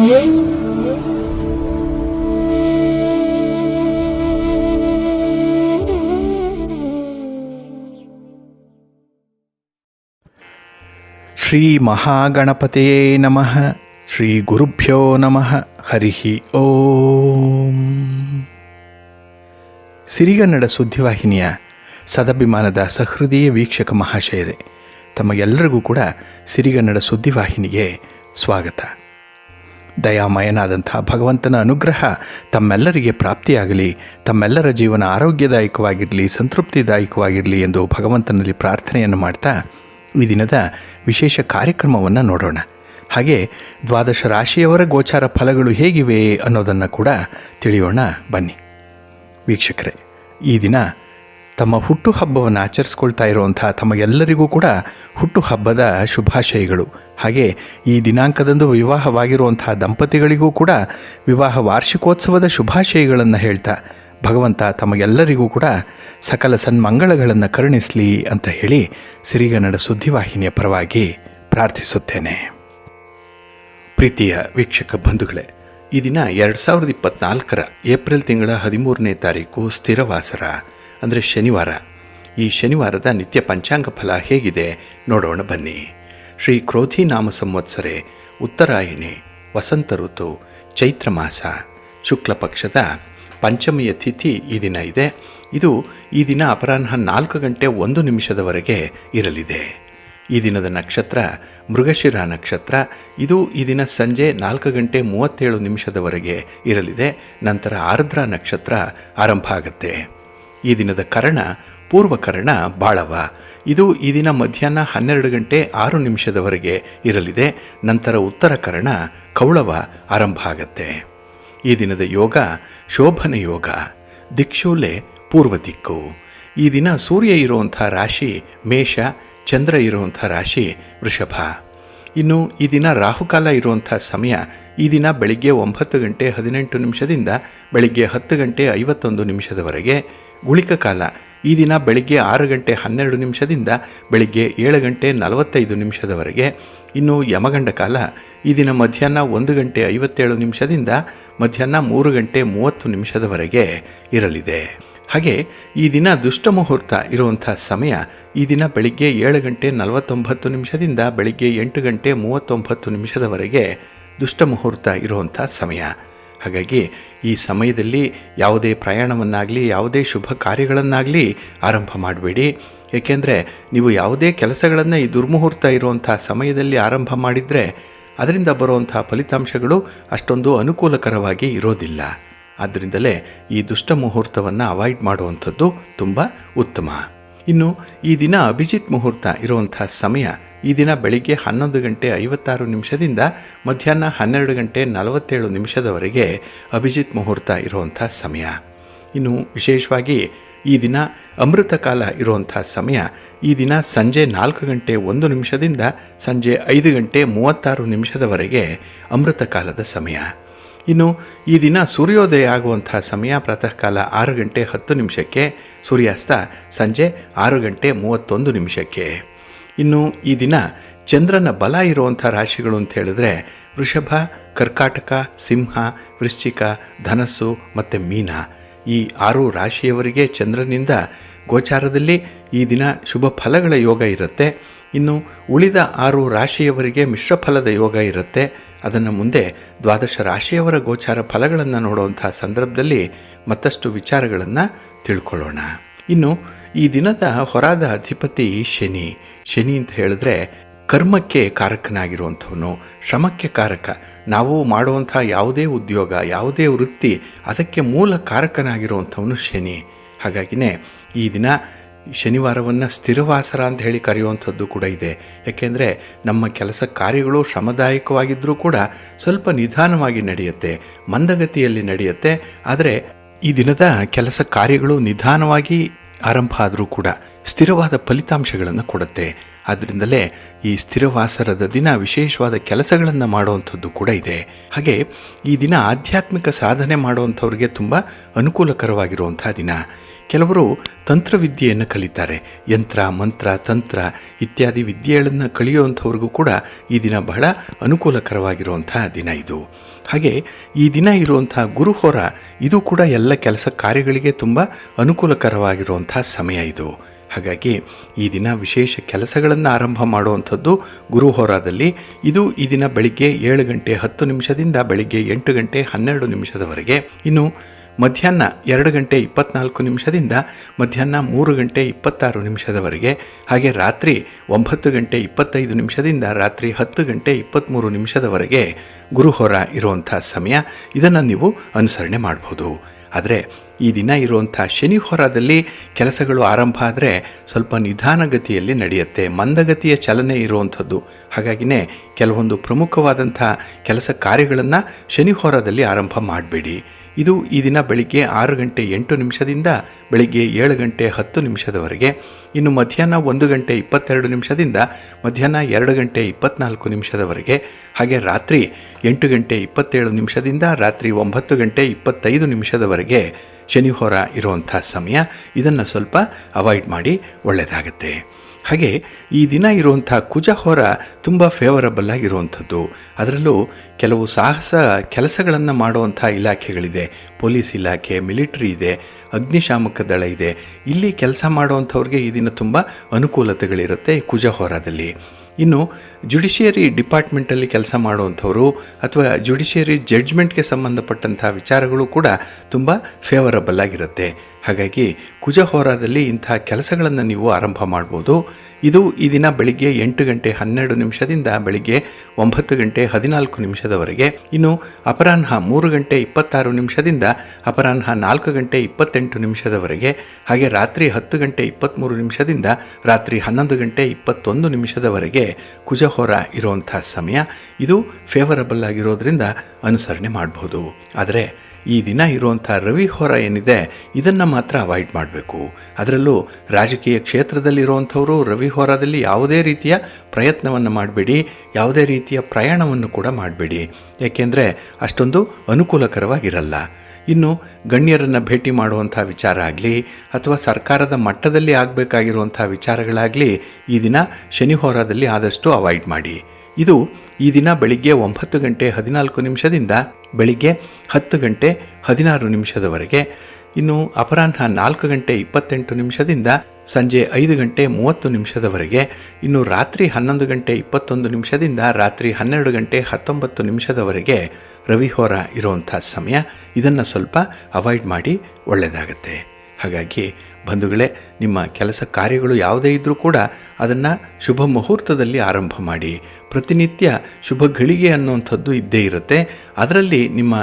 ಶ್ರೀ ಮಹಾಗಣಪತಯೇ ನಮಃ. ಶ್ರೀ ಗುರುಭ್ಯೋ ನಮಃ. ಹರಿ ಓಂ. ಸಿರಿಗನ್ನಡ ಸುದ್ದಿವಾಹಿನಿಯ ಸದಭಿಮಾನದ ಸಹೃದಯ ವೀಕ್ಷಕ ಮಹಾಶಯರೇ, ತಮಗೆಲ್ಲರಿಗೂ ಕೂಡ ಸಿರಿಗನ್ನಡ ಸುದ್ದಿವಾಹಿನಿಗೆ ಸ್ವಾಗತ. ದಯಾಮಯನಾದಂಥ ಭಗವಂತನ ಅನುಗ್ರಹ ತಮ್ಮೆಲ್ಲರಿಗೆ ಪ್ರಾಪ್ತಿಯಾಗಲಿ, ತಮ್ಮೆಲ್ಲರ ಜೀವನ ಆರೋಗ್ಯದಾಯಕವಾಗಿರಲಿ, ಸಂತೃಪ್ತಿದಾಯಕವಾಗಿರಲಿ ಎಂದು ಭಗವಂತನಲ್ಲಿ ಪ್ರಾರ್ಥನೆಯನ್ನು ಮಾಡ್ತಾ ಈ ದಿನದ ವಿಶೇಷ ಕಾರ್ಯಕ್ರಮವನ್ನು ನೋಡೋಣ. ಹಾಗೆ ದ್ವಾದಶ ರಾಶಿಯವರ ಗೋಚಾರ ಫಲಗಳು ಹೇಗಿವೆ ಅನ್ನೋದನ್ನು ಕೂಡ ತಿಳಿಯೋಣ ಬನ್ನಿ. ವೀಕ್ಷಕರೇ, ಈ ದಿನ ತಮ್ಮ ಹುಟ್ಟುಹಬ್ಬವನ್ನು ಆಚರಿಸ್ಕೊಳ್ತಾ ಇರುವಂಥ ತಮಗೆಲ್ಲರಿಗೂ ಕೂಡ ಹುಟ್ಟುಹಬ್ಬದ ಶುಭಾಶಯಗಳು. ಹಾಗೆ ಈ ದಿನಾಂಕದಂದು ವಿವಾಹವಾಗಿರುವಂಥ ದಂಪತಿಗಳಿಗೂ ಕೂಡ ವಿವಾಹ ವಾರ್ಷಿಕೋತ್ಸವದ ಶುಭಾಶಯಗಳನ್ನು ಹೇಳ್ತಾ ಭಗವಂತ ತಮಗೆಲ್ಲರಿಗೂ ಕೂಡ ಸಕಲ ಸನ್ಮಂಗಳಗಳನ್ನು ಕರುಣಿಸಲಿ ಅಂತ ಹೇಳಿ ಸಿರಿಗನ್ನಡ ಸುದ್ದಿವಾಹಿನಿಯ ಪರವಾಗಿ ಪ್ರಾರ್ಥಿಸುತ್ತೇನೆ. ಪ್ರೀತಿಯ ವೀಕ್ಷಕ ಬಂಧುಗಳೇ, ಈ ದಿನ 2024 ಏಪ್ರಿಲ್ ತಿಂಗಳ 13ನೇ ತಾರೀಕು ಸ್ಥಿರವಾಸರ ಅಂದರೆ ಶನಿವಾರ. ಈ ಶನಿವಾರದ ನಿತ್ಯ ಪಂಚಾಂಗ ಫಲ ಹೇಗಿದೆ ನೋಡೋಣ ಬನ್ನಿ. ಶ್ರೀ ಕ್ರೋಧಿ ನಾಮ ಸಂವತ್ಸರೆ, ಉತ್ತರಾಯಣಿ, ವಸಂತ ಋತು, ಚೈತ್ರ ಮಾಸ, ಶುಕ್ಲ ಪಕ್ಷದ ಪಂಚಮಿಯ ತಿಥಿ ಈ ದಿನ ಇದೆ. ಇದು ಈ ದಿನ ಅಪರಾಹ್ನ 4:01 ಇರಲಿದೆ. ಈ ದಿನದ ನಕ್ಷತ್ರ ಮೃಗಶಿರ ನಕ್ಷತ್ರ. ಇದು ಈ ದಿನ ಸಂಜೆ 4:37 ಇರಲಿದೆ. ನಂತರ ಆರ್ದ್ರ ನಕ್ಷತ್ರ ಆರಂಭ ಆಗುತ್ತೆ. ಈ ದಿನದ ಕರ್ಣ ಪೂರ್ವಕರ್ಣ ಬಾಳವ. ಇದು ಈ ದಿನ ಮಧ್ಯಾಹ್ನ 12:06 ಇರಲಿದೆ. ನಂತರ ಉತ್ತರ ಕರ್ಣ ಕೌಳವ ಆರಂಭ ಆಗತ್ತೆ. ಈ ದಿನದ ಯೋಗ ಶೋಭನ ಯೋಗ, ದಿಕ್ಷೂಲೆ ಪೂರ್ವ ದಿಕ್ಕು. ಈ ದಿನ ಸೂರ್ಯ ಇರುವಂಥ ರಾಶಿ ಮೇಷ, ಚಂದ್ರ ಇರುವಂಥ ರಾಶಿ ವೃಷಭ. ಇನ್ನು ಈ ದಿನ ರಾಹುಕಾಲ ಇರುವಂಥ ಸಮಯ ಈ ದಿನ ಬೆಳಿಗ್ಗೆ 9:18 ಬೆಳಿಗ್ಗೆ 10:51 ಗುಳಿಕ ಕಾಲ ಈ ದಿನ ಬೆಳಿಗ್ಗೆ 6:12 ಬೆಳಿಗ್ಗೆ 7:45 ಇನ್ನು ಯಮಗಂಡ ಕಾಲ ಈ ದಿನ ಮಧ್ಯಾಹ್ನ 1:57 ಮಧ್ಯಾಹ್ನ 3:30 ಇರಲಿದೆ. ಹಾಗೆ ಈ ದಿನ ದುಷ್ಟ ಮುಹೂರ್ತ ಇರುವಂಥ ಸಮಯ ಈ ದಿನ ಬೆಳಿಗ್ಗೆ 7:49 ಬೆಳಿಗ್ಗೆ 8:39 ದುಷ್ಟ ಮುಹೂರ್ತ ಇರುವಂಥ ಸಮಯ. ಹಾಗಾಗಿ ಈ ಸಮಯದಲ್ಲಿ ಯಾವುದೇ ಪ್ರಯಾಣವನ್ನಾಗಲಿ ಯಾವುದೇ ಶುಭ ಕಾರ್ಯಗಳನ್ನಾಗಲಿ ಆರಂಭ ಮಾಡಬೇಡಿ. ಏಕೆಂದರೆ ನೀವು ಯಾವುದೇ ಕೆಲಸಗಳನ್ನು ಈ ದುರ್ಮುಹೂರ್ತ ಇರುವಂಥ ಸಮಯದಲ್ಲಿ ಆರಂಭ ಮಾಡಿದರೆ ಅದರಿಂದ ಬರುವಂಥ ಫಲಿತಾಂಶಗಳು ಅಷ್ಟೊಂದು ಅನುಕೂಲಕರವಾಗಿ ಇರೋದಿಲ್ಲ. ಆದ್ದರಿಂದಲೇ ಈ ದುಷ್ಟ ಮುಹೂರ್ತವನ್ನು ಅವಾಯ್ಡ್ ಮಾಡುವಂಥದ್ದು ತುಂಬ ಉತ್ತಮ. ಇನ್ನು ಈ ದಿನ ಅಭಿಜಿತ್ ಮುಹೂರ್ತ ಇರುವಂಥ ಸಮಯ ಈ ದಿನ ಬೆಳಿಗ್ಗೆ 11:56 ಮಧ್ಯಾಹ್ನ 12:47 ಅಭಿಜಿತ್ ಮುಹೂರ್ತ ಇರುವಂಥ ಸಮಯ. ಇನ್ನು ವಿಶೇಷವಾಗಿ ಈ ದಿನ ಅಮೃತ ಕಾಲ ಇರುವಂಥ ಸಮಯ ಈ ದಿನ ಸಂಜೆ 4:01 ಸಂಜೆ 5:36 ಅಮೃತ ಕಾಲದ ಸಮಯ. ಇನ್ನು ಈ ದಿನ ಸೂರ್ಯೋದಯ ಆಗುವಂಥ ಸಮಯ ಪ್ರಾತಃ ಕಾಲ 6:10 ಸೂರ್ಯಾಸ್ತ ಸಂಜೆ 6:31. ಇನ್ನು ಈ ದಿನ ಚಂದ್ರನ ಬಲ ಇರುವಂಥ ರಾಶಿಗಳು ಅಂತ ಹೇಳಿದ್ರೆ ವೃಷಭ, ಕರ್ಕಾಟಕ, ಸಿಂಹ, ವೃಶ್ಚಿಕ, ಧನಸ್ಸು ಮತ್ತು ಮೀನ. ಈ 6 ರಾಶಿಯವರಿಗೆ ಚಂದ್ರನಿಂದ ಗೋಚಾರದಲ್ಲಿ ಈ ದಿನ ಶುಭ ಫಲಗಳ ಯೋಗ ಇರುತ್ತೆ. ಇನ್ನು ಉಳಿದ 6 ರಾಶಿಯವರಿಗೆ ಮಿಶ್ರ ಫಲದ ಯೋಗ ಇರುತ್ತೆ. ಅದನ್ನು ಮುಂದೆ ದ್ವಾದಶ ರಾಶಿಯವರ ಗೋಚಾರ ಫಲಗಳನ್ನು ನೋಡುವಂಥ ಸಂದರ್ಭದಲ್ಲಿ ಮತ್ತಷ್ಟು ವಿಚಾರಗಳನ್ನು ತಿಳ್ಕೊಳ್ಳೋಣ. ಇನ್ನು ಈ ದಿನದ ಹೊರಾದ ಅಧಿಪತಿ ಶನಿ. ಶನಿ ಅಂತ ಹೇಳಿದ್ರೆ ಕರ್ಮಕ್ಕೆ ಕಾರಕನಾಗಿರುವಂಥವನು, ಶ್ರಮಕ್ಕೆ ಕಾರಕ. ನಾವು ಮಾಡುವಂಥ ಯಾವುದೇ ಉದ್ಯೋಗ ಯಾವುದೇ ವೃತ್ತಿ ಅದಕ್ಕೆ ಮೂಲ ಕಾರಕನಾಗಿರುವಂಥವನು ಶನಿ. ಹಾಗಾಗಿನೇ ಈ ದಿನ ಶನಿವಾರವನ್ನು ಸ್ಥಿರವಾಸರ ಅಂತ ಹೇಳಿ ಕರೆಯುವಂಥದ್ದು ಕೂಡ ಇದೆ. ಯಾಕೆಂದರೆ ನಮ್ಮ ಕೆಲಸ ಕಾರ್ಯಗಳು ಶ್ರಮದಾಯಕವಾಗಿದ್ದರೂ ಕೂಡ ಸ್ವಲ್ಪ ನಿಧಾನವಾಗಿ ನಡೆಯುತ್ತೆ, ಮಂದಗತಿಯಲ್ಲಿ ನಡೆಯುತ್ತೆ. ಆದರೆ ಈ ದಿನದ ಕೆಲಸ ಕಾರ್ಯಗಳು ನಿಧಾನವಾಗಿ ಆರಂಭ ಆದರೂ ಕೂಡ ಸ್ಥಿರವಾದ ಫಲಿತಾಂಶಗಳನ್ನು ಕೊಡುತ್ತೆ. ಆದ್ದರಿಂದಲೇ ಈ ಸ್ಥಿರವಾಸರದ ದಿನ ವಿಶೇಷವಾದ ಕೆಲಸಗಳನ್ನು ಮಾಡುವಂಥದ್ದು ಕೂಡ ಇದೆ. ಹಾಗೆ ಈ ದಿನ ಆಧ್ಯಾತ್ಮಿಕ ಸಾಧನೆ ಮಾಡುವಂಥವ್ರಿಗೆ ತುಂಬ ಅನುಕೂಲಕರವಾಗಿರುವಂಥ ದಿನ. ಕೆಲವರು ತಂತ್ರವಿದ್ಯೆಯನ್ನು ಕಲಿತಾರೆ. ಯಂತ್ರ, ಮಂತ್ರ, ತಂತ್ರ ಇತ್ಯಾದಿ ವಿದ್ಯೆಗಳನ್ನು ಕಲಿಯುವಂಥವ್ರಿಗೂ ಕೂಡ ಈ ದಿನ ಬಹಳ ಅನುಕೂಲಕರವಾಗಿರುವಂಥ ದಿನ ಇದು. ಹಾಗೆ ಈ ದಿನ ಇರುವಂಥ ಗುರುಹೋರ ಇದು ಕೂಡ ಎಲ್ಲ ಕೆಲಸ ಕಾರ್ಯಗಳಿಗೆ ತುಂಬ ಅನುಕೂಲಕರವಾಗಿರುವಂಥ ಸಮಯ ಇದು. ಹಾಗಾಗಿ ಈ ದಿನ ವಿಶೇಷ ಕೆಲಸಗಳನ್ನು ಆರಂಭ ಮಾಡುವಂಥದ್ದು ಗುರುಹೋರಾದಲ್ಲಿ. ಇದು ಈ ದಿನ ಬೆಳಿಗ್ಗೆ 7 ಗಂಟೆ 10 ನಿಮಿಷದಿಂದ ಬೆಳಿಗ್ಗೆ 8 ಗಂಟೆ 12 ನಿಮಿಷದವರೆಗೆ. ಇನ್ನು ಮಧ್ಯಾಹ್ನ 2 ಗಂಟೆ 24 ನಿಮಿಷದಿಂದ ಮಧ್ಯಾಹ್ನ 3 ಗಂಟೆ 26 ನಿಮಿಷದವರೆಗೆ. ಹಾಗೆ ರಾತ್ರಿ 9 ಗಂಟೆ 25 ನಿಮಿಷದಿಂದ ರಾತ್ರಿ 10 ಗಂಟೆ 23 ನಿಮಿಷದವರೆಗೆ ಗುರುಹೋರ ಇರುವಂಥ ಸಮಯ. ಇದನ್ನು ನೀವು ಅನುಸರಣೆ ಮಾಡ್ಬೋದು. ಆದರೆ ಈ ದಿನ ಇರುವಂಥ ಶನಿ ಹೋರಾದಲ್ಲಿ ಕೆಲಸಗಳು ಆರಂಭ ಆದರೆ ಸ್ವಲ್ಪ ನಿಧಾನಗತಿಯಲ್ಲಿ ನಡೆಯುತ್ತೆ, ಮಂದಗತಿಯ ಚಲನೆ ಇರುವಂಥದ್ದು. ಹಾಗಾಗಿನೇ ಕೆಲವೊಂದು ಪ್ರಮುಖವಾದಂಥ ಕೆಲಸ ಕಾರ್ಯಗಳನ್ನು ಶನಿ ಹೋರಾದಲ್ಲಿ ಆರಂಭ ಮಾಡಬೇಡಿ. ಇದು ಈ ದಿನ ಬೆಳಿಗ್ಗೆ 6 ಗಂಟೆ 8 ನಿಮಿಷದಿಂದ ಬೆಳಿಗ್ಗೆ 7 ಗಂಟೆ 10 ನಿಮಿಷದವರೆಗೆ. ಇನ್ನು ಮಧ್ಯಾಹ್ನ 1 ಗಂಟೆ 22 ನಿಮಿಷದಿಂದ ಮಧ್ಯಾಹ್ನ 2 ಗಂಟೆ 24 ನಿಮಿಷದವರೆಗೆ. ಹಾಗೆ ರಾತ್ರಿ 8 ಗಂಟೆ 27 ನಿಮಿಷದಿಂದ ರಾತ್ರಿ 9 ಗಂಟೆ 25 ನಿಮಿಷದವರೆಗೆ ಶನಿ ಹೋರ ಇರುವಂಥ ಸಮಯ. ಇದನ್ನು ಸ್ವಲ್ಪ ಅವಾಯ್ಡ್ ಮಾಡಿ ಒಳ್ಳೆಯದಾಗತ್ತೆ. ಹಾಗೆ ಈ ದಿನ ಇರುವಂಥ ಕುಜ ಹೋರ ತುಂಬ ಫೇವರಬಲ್ ಆಗಿರುವಂಥದ್ದು. ಅದರಲ್ಲೂ ಕೆಲವು ಸಾಹಸ ಕೆಲಸಗಳನ್ನು ಮಾಡುವಂಥ ಇಲಾಖೆಗಳಿದೆ. ಪೊಲೀಸ್ ಇಲಾಖೆ, ಮಿಲಿಟರಿ ಇದೆ, ಅಗ್ನಿಶಾಮಕ ದಳ ಇದೆ. ಇಲ್ಲಿ ಕೆಲಸ ಮಾಡುವಂಥವ್ರಿಗೆ ಈ ದಿನ ತುಂಬ ಅನುಕೂಲತೆಗಳಿರುತ್ತೆ ಕುಜ ಹೋರಾದಲ್ಲಿ. ಇನ್ನು ಜುಡಿಷಿಯರಿ ಡಿಪಾರ್ಟ್ಮೆಂಟಲ್ಲಿ ಕೆಲಸ ಮಾಡುವಂಥವರು ಅಥವಾ ಜುಡಿಷಿಯರಿ ಜಡ್ಜ್ಮೆಂಟ್ಗೆ ಸಂಬಂಧಪಟ್ಟಂಥ ವಿಚಾರಗಳು ಕೂಡ ತುಂಬ ಫೇವರಬಲ್ ಆಗಿರುತ್ತೆ. ಹಾಗಾಗಿ ಕುಜ ಹೋರಾದಲ್ಲಿ ಇಂಥ ಕೆಲಸಗಳನ್ನು ನೀವು ಆರಂಭ ಮಾಡ್ಬೋದು. ಇದು ಈ ದಿನ ಬೆಳಿಗ್ಗೆ 8 ಗಂಟೆ 12 ನಿಮಿಷದಿಂದ ಬೆಳಿಗ್ಗೆ 9 ಗಂಟೆ 14 ನಿಮಿಷದವರೆಗೆ. ಇನ್ನು ಅಪರಾಹ್ನ 3 ಗಂಟೆ 26 ನಿಮಿಷದಿಂದ ಅಪರಾಹ್ನ 4 ಗಂಟೆ 28 ನಿಮಿಷದವರೆಗೆ. ಹಾಗೆ ರಾತ್ರಿ 10 ಗಂಟೆ 23 ನಿಮಿಷದಿಂದ ರಾತ್ರಿ 11 ಗಂಟೆ 21 ನಿಮಿಷದವರೆಗೆ ಕುಜಹೋರ ಇರುವಂಥ ಸಮಯ. ಇದು ಫೇವರಬಲ್ ಆಗಿರೋದ್ರಿಂದ ಅನುಸರಣೆ ಮಾಡಬಹುದು. ಆದರೆ ಈ ದಿನ ಇರುವಂಥ ರವಿ ಹೋರ ಏನಿದೆ ಇದನ್ನು ಮಾತ್ರ ಅವಾಯ್ಡ್ ಮಾಡಬೇಕು. ಅದರಲ್ಲೂ ರಾಜಕೀಯ ಕ್ಷೇತ್ರದಲ್ಲಿರುವಂಥವರು ರವಿ ಹೋರಾದಲ್ಲಿ ಯಾವುದೇ ರೀತಿಯ ಪ್ರಯತ್ನವನ್ನು ಮಾಡಬೇಡಿ, ಯಾವುದೇ ರೀತಿಯ ಪ್ರಯಾಣವನ್ನು ಕೂಡ ಮಾಡಬೇಡಿ. ಏಕೆಂದರೆ ಅಷ್ಟೊಂದು ಅನುಕೂಲಕರವಾಗಿರಲ್ಲ. ಇನ್ನು ಗಣ್ಯರನ್ನು ಭೇಟಿ ಮಾಡುವಂಥ ವಿಚಾರ ಆಗಲಿ ಅಥವಾ ಸರ್ಕಾರದ ಮಟ್ಟದಲ್ಲಿ ಆಗಬೇಕಾಗಿರುವಂಥ ವಿಚಾರಗಳಾಗಲಿ ಈ ದಿನ ಶನಿ ಹೋರಾದಲ್ಲಿ ಆದಷ್ಟು ಅವಾಯ್ಡ್ ಮಾಡಿ. ಇದು ಈ ದಿನ ಬೆಳಿಗ್ಗೆ 9 ಗಂಟೆ 14 ನಿಮಿಷದಿಂದ ಬೆಳಿಗ್ಗೆ 10 ಗಂಟೆ 16 ನಿಮಿಷದವರೆಗೆ. ಇನ್ನು ಅಪರಾಹ್ನ 4 ಗಂಟೆ 28 ನಿಮಿಷದಿಂದ ಸಂಜೆ 5 ಗಂಟೆ 30 ನಿಮಿಷದವರೆಗೆ. ಇನ್ನು ರಾತ್ರಿ 11 ಗಂಟೆ 21 ನಿಮಿಷದಿಂದ ರಾತ್ರಿ 12 ಗಂಟೆ 19 ನಿಮಿಷದವರೆಗೆ ರವಿಹೋರ ಇರುವಂಥ ಸಮಯ. ಇದನ್ನು ಸ್ವಲ್ಪ ಅವಾಯ್ಡ್ ಮಾಡಿ ಒಳ್ಳೆಯದಾಗತ್ತೆ. ಹಾಗಾಗಿ ಬಂಧುಗಳೇ, ನಿಮ್ಮ ಕೆಲಸ ಕಾರ್ಯಗಳು ಯಾವುದೇ ಇದ್ದರೂ ಕೂಡ ಅದನ್ನು ಶುಭ ಮುಹೂರ್ತದಲ್ಲಿ ಆರಂಭ ಮಾಡಿ. ಪ್ರತಿನಿತ್ಯ ಶುಭ ಘಳಿಗೆ ಅನ್ನುವಂಥದ್ದು ಇದ್ದೇ ಇರುತ್ತೆ. ಅದರಲ್ಲಿ ನಿಮ್ಮ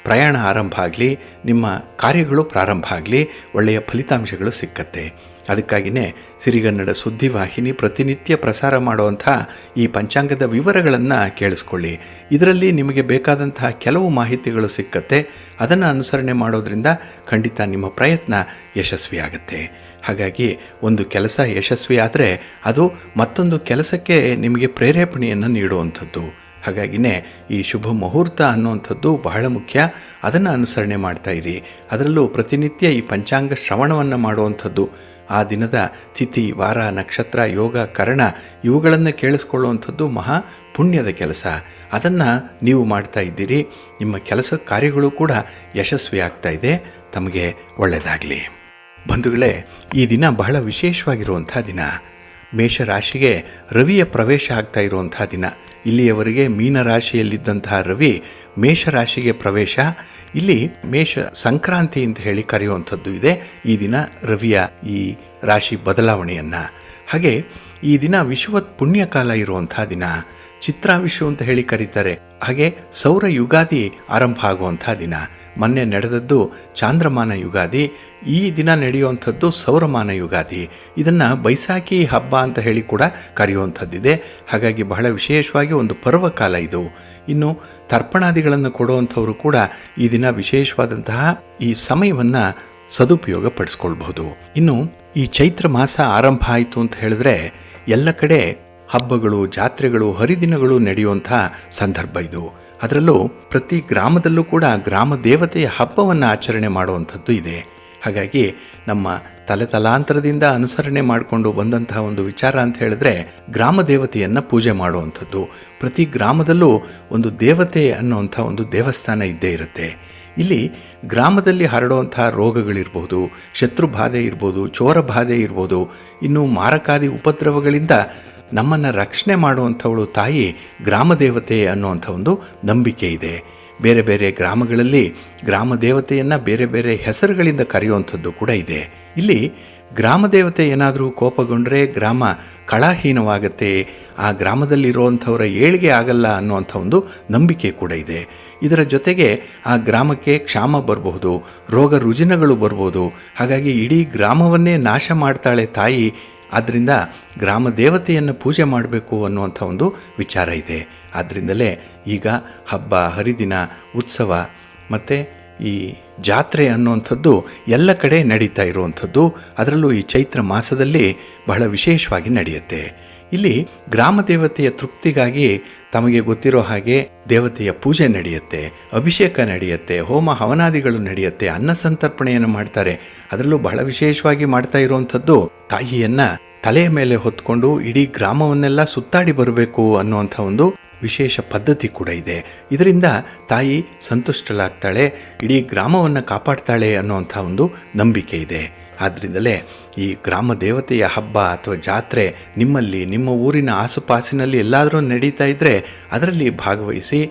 ಪ್ರಯಾಣ ಆರಂಭ ಆಗಲಿ, ನಿಮ್ಮ ಕಾರ್ಯಗಳು ಪ್ರಾರಂಭ ಆಗಲಿ, ಒಳ್ಳೆಯ ಫಲಿತಾಂಶಗಳು ಸಿಕ್ಕತ್ತೆ. ಅದಕ್ಕಾಗಿಯೇ ಸಿರಿಗನ್ನಡ ಸುದ್ದಿವಾಹಿನಿ ಪ್ರತಿನಿತ್ಯ ಪ್ರಸಾರ ಮಾಡುವಂಥ ಈ ಪಂಚಾಂಗದ ವಿವರಗಳನ್ನು ಕೇಳಿಸ್ಕೊಳ್ಳಿ. ಇದರಲ್ಲಿ ನಿಮಗೆ ಬೇಕಾದಂತಹ ಕೆಲವು ಮಾಹಿತಿಗಳು ಸಿಕ್ಕತ್ತೆ. ಅದನ್ನು ಅನುಸರಣೆ ಮಾಡೋದ್ರಿಂದ ಖಂಡಿತ ನಿಮ್ಮ ಪ್ರಯತ್ನ ಯಶಸ್ವಿಯಾಗುತ್ತೆ. ಹಾಗಾಗಿ ಒಂದು ಕೆಲಸ ಯಶಸ್ವಿಯಾದರೆ ಅದು ಮತ್ತೊಂದು ಕೆಲಸಕ್ಕೆ ನಿಮಗೆ ಪ್ರೇರೇಪಣೆಯನ್ನು ನೀಡುವಂಥದ್ದು. ಹಾಗಾಗಿನೇ ಈ ಶುಭ ಮುಹೂರ್ತ ಅನ್ನುವಂಥದ್ದು ಬಹಳ ಮುಖ್ಯ. ಅದನ್ನು ಅನುಸರಣೆ ಮಾಡ್ತಾ ಇರಿ. ಅದರಲ್ಲೂ ಪ್ರತಿನಿತ್ಯ ಈ ಪಂಚಾಂಗ ಶ್ರವಣವನ್ನು ಮಾಡುವಂಥದ್ದು, ಆ ದಿನದ ತಿಥಿ, ವಾರ, ನಕ್ಷತ್ರ, ಯೋಗ, ಕರಣ ಇವುಗಳನ್ನು ಕೇಳಿಸ್ಕೊಳ್ಳುವಂಥದ್ದು ಮಹಾ ಪುಣ್ಯದ ಕೆಲಸ. ಅದನ್ನು ನೀವು ಮಾಡ್ತಾ ಇದ್ದೀರಿ. ನಿಮ್ಮ ಕೆಲಸ ಕಾರ್ಯಗಳು ಕೂಡ ಯಶಸ್ವಿ ಆಗ್ತಾ ಇದೆ. ತಮಗೆ ಒಳ್ಳೆಯದಾಗಲಿ. ಬಂಧುಗಳೇ, ಈ ದಿನ ಬಹಳ ವಿಶೇಷವಾಗಿರುವಂಥ ದಿನ. ಮೇಷರಾಶಿಗೆ ರವಿಯ ಪ್ರವೇಶ ಆಗ್ತಾ ಇರುವಂಥ ದಿನ. ಇಲ್ಲಿಯವರೆಗೆ ಮೀನರಾಶಿಯಲ್ಲಿದ್ದಂತಹ ರವಿ ಮೇಷರಾಶಿಗೆ ಪ್ರವೇಶ. ಇಲ್ಲಿ ಮೇಷ ಸಂಕ್ರಾಂತಿ ಅಂತ ಹೇಳಿ ಕರೆಯುವಂಥದ್ದು ಇದೆ ಈ ದಿನ ರವಿಯ ಈ ರಾಶಿ ಬದಲಾವಣೆಯನ್ನು. ಹಾಗೆ ಈ ದಿನ ವಿಷುವತ್ ಪುಣ್ಯಕಾಲ ಇರುವಂಥ ದಿನ. ಚಿತ್ರಾವಿಷು ಅಂತ ಹೇಳಿ ಕರೀತಾರೆ. ಹಾಗೆ ಸೌರ ಯುಗಾದಿ ಆರಂಭ ಆಗುವಂಥ ದಿನ. ಮೊನ್ನೆ ನಡೆದದ್ದು ಚಾಂದ್ರಮಾನ ಯುಗಾದಿ. ಈ ದಿನ ನಡೆಯುವಂಥದ್ದು ಸೌರಮಾನ ಯುಗಾದಿ. ಇದನ್ನು ಬೈಸಾಖಿ ಹಬ್ಬ ಅಂತ ಹೇಳಿ ಕೂಡ ಕರೆಯುವಂಥದ್ದಿದೆ. ಹಾಗಾಗಿ ಬಹಳ ವಿಶೇಷವಾಗಿ ಒಂದು ಪರ್ವಕಾಲ ಇದು. ಇನ್ನು ತರ್ಪಣಾದಿಗಳನ್ನು ಕೊಡುವಂಥವರು ಕೂಡ ಈ ದಿನ ವಿಶೇಷವಾದಂತಹ ಈ ಸಮಯವನ್ನು ಸದುಪಯೋಗ ಪಡಿಸ್ಕೊಳ್ಬಹುದು. ಇನ್ನು ಈ ಚೈತ್ರ ಮಾಸ ಆರಂಭ ಆಯಿತು ಅಂತ ಹೇಳಿದ್ರೆ ಎಲ್ಲ ಕಡೆ ಹಬ್ಬಗಳು, ಜಾತ್ರೆಗಳು, ಹರಿದಿನಗಳು ನಡೆಯುವಂಥ ಸಂದರ್ಭ ಇದು. ಅದರಲ್ಲೂ ಪ್ರತಿ ಗ್ರಾಮದಲ್ಲೂ ಕೂಡ ಗ್ರಾಮ ದೇವತೆಯ ಹಬ್ಬವನ್ನು ಆಚರಣೆ ಮಾಡುವಂಥದ್ದು ಇದೆ. ಹಾಗಾಗಿ ನಮ್ಮ ತಲೆತಲಾಂತರದಿಂದ ಅನುಸರಣೆ ಮಾಡಿಕೊಂಡು ಬಂದಂತಹ ಒಂದು ವಿಚಾರ ಅಂತ ಹೇಳಿದ್ರೆ ಗ್ರಾಮ ದೇವತೆಯನ್ನು ಪೂಜೆ ಮಾಡುವಂಥದ್ದು. ಪ್ರತಿ ಗ್ರಾಮದಲ್ಲೂ ಒಂದು ದೇವತೆ ಅನ್ನುವಂಥ ಒಂದು ದೇವಸ್ಥಾನ ಇದ್ದೇ ಇರುತ್ತೆ. ಇಲ್ಲಿ ಗ್ರಾಮದಲ್ಲಿ ಹರಡುವಂತಹ ರೋಗಗಳಿರ್ಬೋದು, ಶತ್ರು ಬಾಧೆ ಇರ್ಬೋದು, ಚೋರ ಬಾಧೆ ಇರ್ಬೋದು, ಇನ್ನು ಮಾರಕಾದಿ ಉಪದ್ರವಗಳಿಂದ ನಮ್ಮನ್ನು ರಕ್ಷಣೆ ಮಾಡುವಂಥವಳು ತಾಯಿ ಗ್ರಾಮ ದೇವತೆ ಅನ್ನುವಂಥ ಒಂದು ನಂಬಿಕೆ ಇದೆ. ಬೇರೆ ಬೇರೆ ಗ್ರಾಮಗಳಲ್ಲಿ ಗ್ರಾಮ ದೇವತೆಯನ್ನು ಬೇರೆ ಬೇರೆ ಹೆಸರುಗಳಿಂದ ಕರೆಯುವಂಥದ್ದು ಕೂಡ ಇದೆ. ಇಲ್ಲಿ ಗ್ರಾಮ ದೇವತೆ ಏನಾದರೂ ಕೋಪಗೊಂಡ್ರೆ ಗ್ರಾಮ ಕಳಾಹೀನವಾಗತ್ತೆ, ಆ ಗ್ರಾಮದಲ್ಲಿರುವಂಥವರ ಏಳಿಗೆ ಆಗಲ್ಲ ಅನ್ನುವಂಥ ಒಂದು ನಂಬಿಕೆ ಕೂಡ ಇದೆ. ಇದರ ಜೊತೆಗೆ ಆ ಗ್ರಾಮಕ್ಕೆ ಕ್ಷಾಮ ಬರಬಹುದು, ರೋಗ ರುಜಿನಗಳು ಬರ್ಬೋದು. ಹಾಗಾಗಿ ಇಡೀ ಗ್ರಾಮವನ್ನೇ ನಾಶ ಮಾಡ್ತಾಳೆ ತಾಯಿ. ಆದ್ದರಿಂದ ಗ್ರಾಮ ದೇವತೆಯನ್ನು ಪೂಜೆ ಮಾಡಬೇಕು ಅನ್ನುವಂಥ ಒಂದು ವಿಚಾರ ಇದೆ. ಆದ್ದರಿಂದಲೇ ಈಗ ಹಬ್ಬ, ಹರಿದಿನ, ಉತ್ಸವ ಮತ್ತು ಈ ಜಾತ್ರೆ ಅನ್ನುವಂಥದ್ದು ಎಲ್ಲ ಕಡೆ ನಡೀತಾ ಇರುವಂಥದ್ದು. ಅದರಲ್ಲೂ ಈ ಚೈತ್ರ ಮಾಸದಲ್ಲಿ ಬಹಳ ವಿಶೇಷವಾಗಿ ನಡೆಯುತ್ತೆ. ಇಲ್ಲಿ ಗ್ರಾಮ ದೇವತೆಯ ತೃಪ್ತಿಗಾಗಿ ತಮಗೆ ಗೊತ್ತಿರೋ ಹಾಗೆ ದೇವತೆಯ ಪೂಜೆ ನಡೆಯುತ್ತೆ, ಅಭಿಷೇಕ ನಡೆಯುತ್ತೆ, ಹೋಮ ಹವನಾದಿಗಳು ನಡೆಯುತ್ತೆ, ಅನ್ನ ಸಂತರ್ಪಣೆಯನ್ನು ಮಾಡ್ತಾರೆ. ಅದರಲ್ಲೂ ಬಹಳ ವಿಶೇಷವಾಗಿ ಮಾಡ್ತಾ ಇರುವಂಥದ್ದು ತಾಯಿಯನ್ನ ತಲೆಯ ಮೇಲೆ ಹೊತ್ಕೊಂಡು ಇಡೀ ಗ್ರಾಮವನ್ನೆಲ್ಲ ಸುತ್ತಾಡಿ ಬರಬೇಕು ಅನ್ನುವಂಥ ಒಂದು ವಿಶೇಷ ಪದ್ಧತಿ ಕೂಡ ಇದೆ. ಇದರಿಂದ ತಾಯಿ ಸಂತುಷ್ಟಳಾಗ್ತಾಳೆ, ಇಡೀ ಗ್ರಾಮವನ್ನು ಕಾಪಾಡ್ತಾಳೆ ಅನ್ನುವಂಥ ಒಂದು ನಂಬಿಕೆ ಇದೆ. ಆದ್ದರಿಂದಲೇ ಈ ಗ್ರಾಮ ದೇವತೆಯ ಹಬ್ಬ ಅಥವಾ ಜಾತ್ರೆ ನಿಮ್ಮಲ್ಲಿ, ನಿಮ್ಮ ಊರಿನ ಆಸುಪಾಸಿನಲ್ಲಿ ಎಲ್ಲಾದರೂ ನಡೀತಾ ಇದ್ದರೆ ಅದರಲ್ಲಿ ಭಾಗವಹಿಸಿ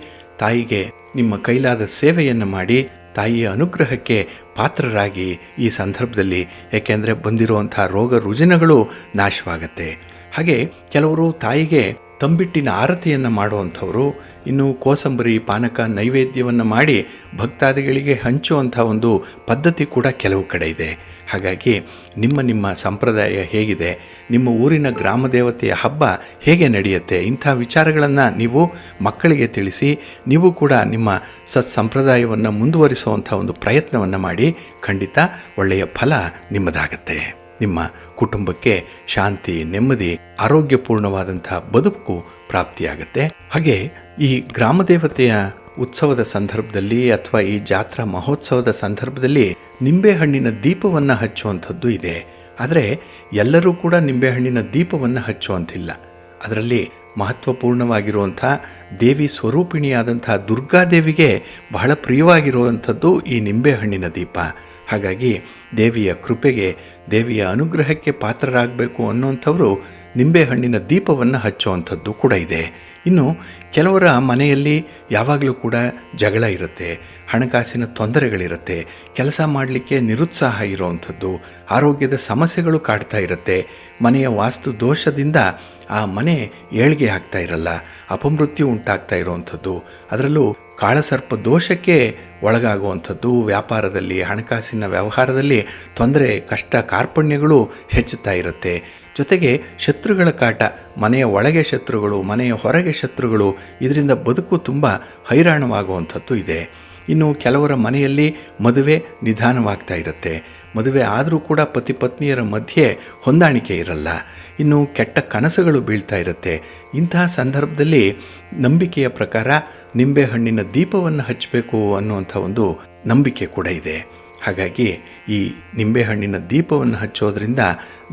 ತಾಯಿಗೆ ನಿಮ್ಮ ಕೈಲಾದ ಸೇವೆಯನ್ನು ಮಾಡಿ ತಾಯಿಯ ಅನುಗ್ರಹಕ್ಕೆ ಪಾತ್ರರಾಗಿ ಈ ಸಂದರ್ಭದಲ್ಲಿ, ಏಕೆಂದರೆ ಬಂದಿರುವಂಥ ರೋಗ ರುಜಿನಗಳು ನಾಶವಾಗತ್ತೆ. ಹಾಗೆ ಕೆಲವರು ತಾಯಿಗೆ ತಂಬಿಟ್ಟಿನ ಆರತಿಯನ್ನು ಮಾಡುವಂಥವರು, ಇನ್ನು ಕೋಸಂಬರಿ, ಪಾನಕ ನೈವೇದ್ಯವನ್ನು ಮಾಡಿ ಭಕ್ತಾದಿಗಳಿಗೆ ಹಂಚುವಂಥ ಒಂದು ಪದ್ಧತಿ ಕೂಡ ಕೆಲವು ಕಡೆ ಇದೆ. ಹಾಗಾಗಿ ನಿಮ್ಮ ನಿಮ್ಮ ಸಂಪ್ರದಾಯ ಹೇಗಿದೆ, ನಿಮ್ಮ ಊರಿನ ಗ್ರಾಮ ದೇವತೆಯ ಹಬ್ಬ ಹೇಗೆ ನಡೆಯುತ್ತೆ, ಇಂಥ ವಿಚಾರಗಳನ್ನು ನೀವು ಮಕ್ಕಳಿಗೆ ತಿಳಿಸಿ ನೀವು ಕೂಡ ನಿಮ್ಮ ಸಂಪ್ರದಾಯವನ್ನು ಮುಂದುವರಿಸುವಂಥ ಒಂದು ಪ್ರಯತ್ನವನ್ನು ಮಾಡಿ. ಖಂಡಿತ ಒಳ್ಳೆಯ ಫಲ ನಿಮ್ಮದಾಗತ್ತೆ. ನಿಮ್ಮ ಕುಟುಂಬಕ್ಕೆ ಶಾಂತಿ, ನೆಮ್ಮದಿ, ಆರೋಗ್ಯಪೂರ್ಣವಾದಂಥ ಬದುಕು ಪ್ರಾಪ್ತಿಯಾಗತ್ತೆ. ಹಾಗೆ ಈ ಗ್ರಾಮ ದೇವತೆಯ ಉತ್ಸವದ ಸಂದರ್ಭದಲ್ಲಿ ಅಥವಾ ಈ ಜಾತ್ರಾ ಮಹೋತ್ಸವದ ಸಂದರ್ಭದಲ್ಲಿ ನಿಂಬೆಹಣ್ಣಿನ ದೀಪವನ್ನು ಹಚ್ಚುವಂಥದ್ದು ಇದೆ. ಆದರೆ ಎಲ್ಲರೂ ಕೂಡ ನಿಂಬೆಹಣ್ಣಿನ ದೀಪವನ್ನು ಹಚ್ಚುವಂತಿಲ್ಲ. ಅದರಲ್ಲಿ ಮಹತ್ವಪೂರ್ಣವಾಗಿರುವಂಥ ದೇವಿ ಸ್ವರೂಪಿಣಿಯಾದಂಥ ದುರ್ಗಾದೇವಿಗೆ ಬಹಳ ಪ್ರಿಯವಾಗಿರುವಂಥದ್ದು ಈ ನಿಂಬೆಹಣ್ಣಿನ ದೀಪ. ಹಾಗಾಗಿ ದೇವಿಯ ಕೃಪೆಗೆ, ದೇವಿಯ ಅನುಗ್ರಹಕ್ಕೆ ಪಾತ್ರರಾಗಬೇಕು ಅನ್ನುವಂಥವರು ನಿಂಬೆಹಣ್ಣಿನ ದೀಪವನ್ನು ಹಚ್ಚುವಂಥದ್ದು ಕೂಡ ಇದೆ. ಇನ್ನು ಕೆಲವರ ಮನೆಯಲ್ಲಿ ಯಾವಾಗಲೂ ಕೂಡ ಜಗಳ ಇರುತ್ತೆ, ಹಣಕಾಸಿನ ತೊಂದರೆಗಳಿರುತ್ತೆ, ಕೆಲಸ ಮಾಡಲಿಕ್ಕೆ ನಿರುತ್ಸಾಹ ಇರುವಂಥದ್ದು, ಆರೋಗ್ಯದ ಸಮಸ್ಯೆಗಳು ಕಾಡ್ತಾ ಇರುತ್ತೆ, ಮನೆಯ ವಾಸ್ತು ದೋಷದಿಂದ ಆ ಮನೆ ಏಳಿಗೆ ಆಗ್ತಾ ಇರಲ್ಲ, ಅಪಮೃತ್ಯು ಉಂಟಾಗ್ತಾ ಇರುವಂಥದ್ದು, ಅದರಲ್ಲೂ ಕಾಳಸರ್ಪ ದೋಷಕ್ಕೆ ಒಳಗಾಗುವಂಥದ್ದು, ವ್ಯಾಪಾರದಲ್ಲಿ, ಹಣಕಾಸಿನ ವ್ಯವಹಾರದಲ್ಲಿ ತೊಂದರೆ, ಕಷ್ಟ, ಕಾರ್ಪಣ್ಯಗಳು ಹೆಚ್ಚುತ್ತಾ ಇರುತ್ತೆ. ಜೊತೆಗೆ ಶತ್ರುಗಳ ಕಾಟ, ಮನೆಯ ಒಳಗೆ ಶತ್ರುಗಳು, ಮನೆಯ ಹೊರಗೆ ಶತ್ರುಗಳು, ಇದರಿಂದ ಬದುಕು ತುಂಬ ಹೈರಾಣವಾಗುವಂಥದ್ದು ಇದೆ. ಇನ್ನು ಕೆಲವರ ಮನೆಯಲ್ಲಿ ಮದುವೆ ನಿಧಾನವಾಗ್ತಾ ಇರುತ್ತೆ, ಮದುವೆ ಆದರೂ ಕೂಡ ಪತಿ ಪತ್ನಿಯರ ಮಧ್ಯೆ ಹೊಂದಾಣಿಕೆ ಇರಲ್ಲ, ಇನ್ನು ಕೆಟ್ಟ ಕನಸುಗಳು ಬೀಳ್ತಾ ಇರುತ್ತೆ. ಇಂತಹ ಸಂದರ್ಭದಲ್ಲಿ ನಂಬಿಕೆಯ ಪ್ರಕಾರ ನಿಂಬೆಹಣ್ಣಿನ ದೀಪವನ್ನು ಹಚ್ಚಬೇಕು ಅನ್ನುವಂಥ ಒಂದು ನಂಬಿಕೆ ಕೂಡ ಇದೆ. ಹಾಗಾಗಿ ಈ ನಿಂಬೆಹಣ್ಣಿನ ದೀಪವನ್ನು ಹಚ್ಚೋದ್ರಿಂದ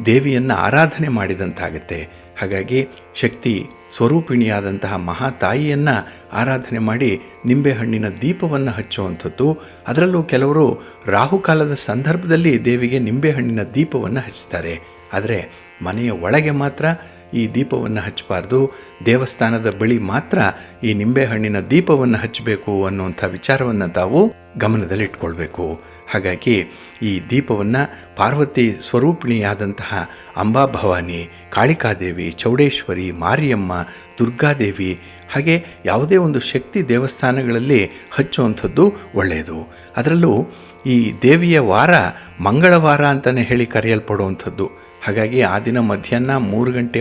ದೇವಿಯನ್ನು ಆರಾಧನೆ ಮಾಡಿದಂತಾಗುತ್ತೆ. ಹಾಗಾಗಿ ಶಕ್ತಿ ಸ್ವರೂಪಿಣಿಯಾದಂತಹ ಮಹಾತಾಯಿಯನ್ನು ಆರಾಧನೆ ಮಾಡಿ ನಿಂಬೆಹಣ್ಣಿನ ದೀಪವನ್ನು ಹಚ್ಚುವಂಥದ್ದು. ಅದರಲ್ಲೂ ಕೆಲವರು ರಾಹುಕಾಲದ ಸಂದರ್ಭದಲ್ಲಿ ದೇವಿಗೆ ನಿಂಬೆಹಣ್ಣಿನ ದೀಪವನ್ನು ಹಚ್ತಾರೆ. ಆದರೆ ಮನೆಯ ಒಳಗೆ ಮಾತ್ರ ಈ ದೀಪವನ್ನು ಹಚ್ಚಬಾರ್ದು, ದೇವಸ್ಥಾನದ ಬಳಿ ಮಾತ್ರ ಈ ನಿಂಬೆಹಣ್ಣಿನ ದೀಪವನ್ನು ಹಚ್ಚಬೇಕು ಅನ್ನುವಂಥ ವಿಚಾರವನ್ನು ತಾವು ಗಮನದಲ್ಲಿಟ್ಕೊಳ್ಬೇಕು. ಹಾಗಾಗಿ ಈ ದೀಪವನ್ನು ಪಾರ್ವತಿ ಸ್ವರೂಪಿಣಿಯಾದಂತಹ ಅಂಬಾಭವಾನಿ, ಕಾಳಿಕಾದೇವಿ, ಚೌಡೇಶ್ವರಿ, ಮಾರಿಯಮ್ಮ, ದುರ್ಗಾದೇವಿ, ಹಾಗೆ ಯಾವುದೇ ಒಂದು ಶಕ್ತಿ ದೇವಸ್ಥಾನಗಳಲ್ಲಿ ಹಚ್ಚುವಂಥದ್ದು ಒಳ್ಳೆಯದು. ಅದರಲ್ಲೂ ಈ ದೇವಿಯ ವಾರ ಮಂಗಳವಾರ ಅಂತಲೇ ಹೇಳಿ ಕರೆಯಲ್ಪಡುವಂಥದ್ದು. ಹಾಗಾಗಿ ಆ ದಿನ ಮಧ್ಯಾಹ್ನ 3:30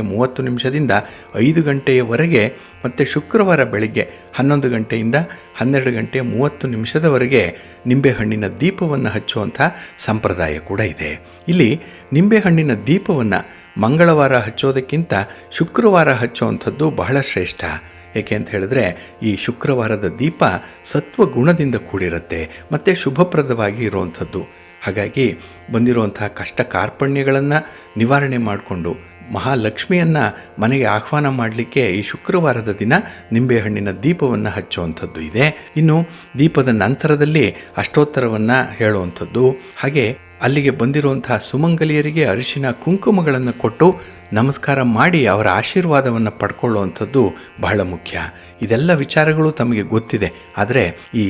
5 ಗಂಟೆಯವರೆಗೆ ಮತ್ತು ಶುಕ್ರವಾರ ಬೆಳಗ್ಗೆ 11 ಗಂಟೆಯಿಂದ 12:30 ನಿಂಬೆಹಣ್ಣಿನ ದೀಪವನ್ನು ಹಚ್ಚುವಂಥ ಸಂಪ್ರದಾಯ ಕೂಡ ಇದೆ. ಇಲ್ಲಿ ನಿಂಬೆಹಣ್ಣಿನ ದೀಪವನ್ನು ಮಂಗಳವಾರ ಹಚ್ಚೋದಕ್ಕಿಂತ ಶುಕ್ರವಾರ ಹಚ್ಚುವಂಥದ್ದು ಬಹಳ ಶ್ರೇಷ್ಠ. ಏಕೆ ಅಂತ ಹೇಳಿದ್ರೆ ಈ ಶುಕ್ರವಾರದ ದೀಪ ಸತ್ವ ಗುಣದಿಂದ ಕೂಡಿರುತ್ತೆ ಮತ್ತು ಶುಭಪ್ರದವಾಗಿ ಇರುವಂಥದ್ದು. ಹಾಗಾಗಿ ಬಂದಿರುವಂತಹ ಕಷ್ಟ ಕಾರ್ಪಣ್ಯಗಳನ್ನು ನಿವಾರಣೆ ಮಾಡಿಕೊಂಡು ಮಹಾಲಕ್ಷ್ಮಿಯನ್ನು ಮನೆಗೆ ಆಹ್ವಾನ ಮಾಡಲಿಕ್ಕೆ ಈ ಶುಕ್ರವಾರದ ದಿನ ನಿಂಬೆಹಣ್ಣಿನ ದೀಪವನ್ನು ಹಚ್ಚುವಂಥದ್ದು ಇದೆ. ಇನ್ನು ದೀಪದ ನಂತರದಲ್ಲಿ ಅಷ್ಟೋತ್ತರವನ್ನು ಹೇಳುವಂಥದ್ದು, ಹಾಗೆ ಅಲ್ಲಿಗೆ ಬಂದಿರುವಂತಹ ಸುಮಂಗಲಿಯರಿಗೆ ಅರಿಶಿನ ಕುಂಕುಮಗಳನ್ನು ಕೊಟ್ಟು ನಮಸ್ಕಾರ ಮಾಡಿ ಅವರ ಆಶೀರ್ವಾದವನ್ನು ಪಡ್ಕೊಳ್ಳುವಂಥದ್ದು ಬಹಳ ಮುಖ್ಯ. ಇದೆಲ್ಲ ವಿಚಾರಗಳು ತಮಗೆ ಗೊತ್ತಿದೆ. ಆದರೆ ಈ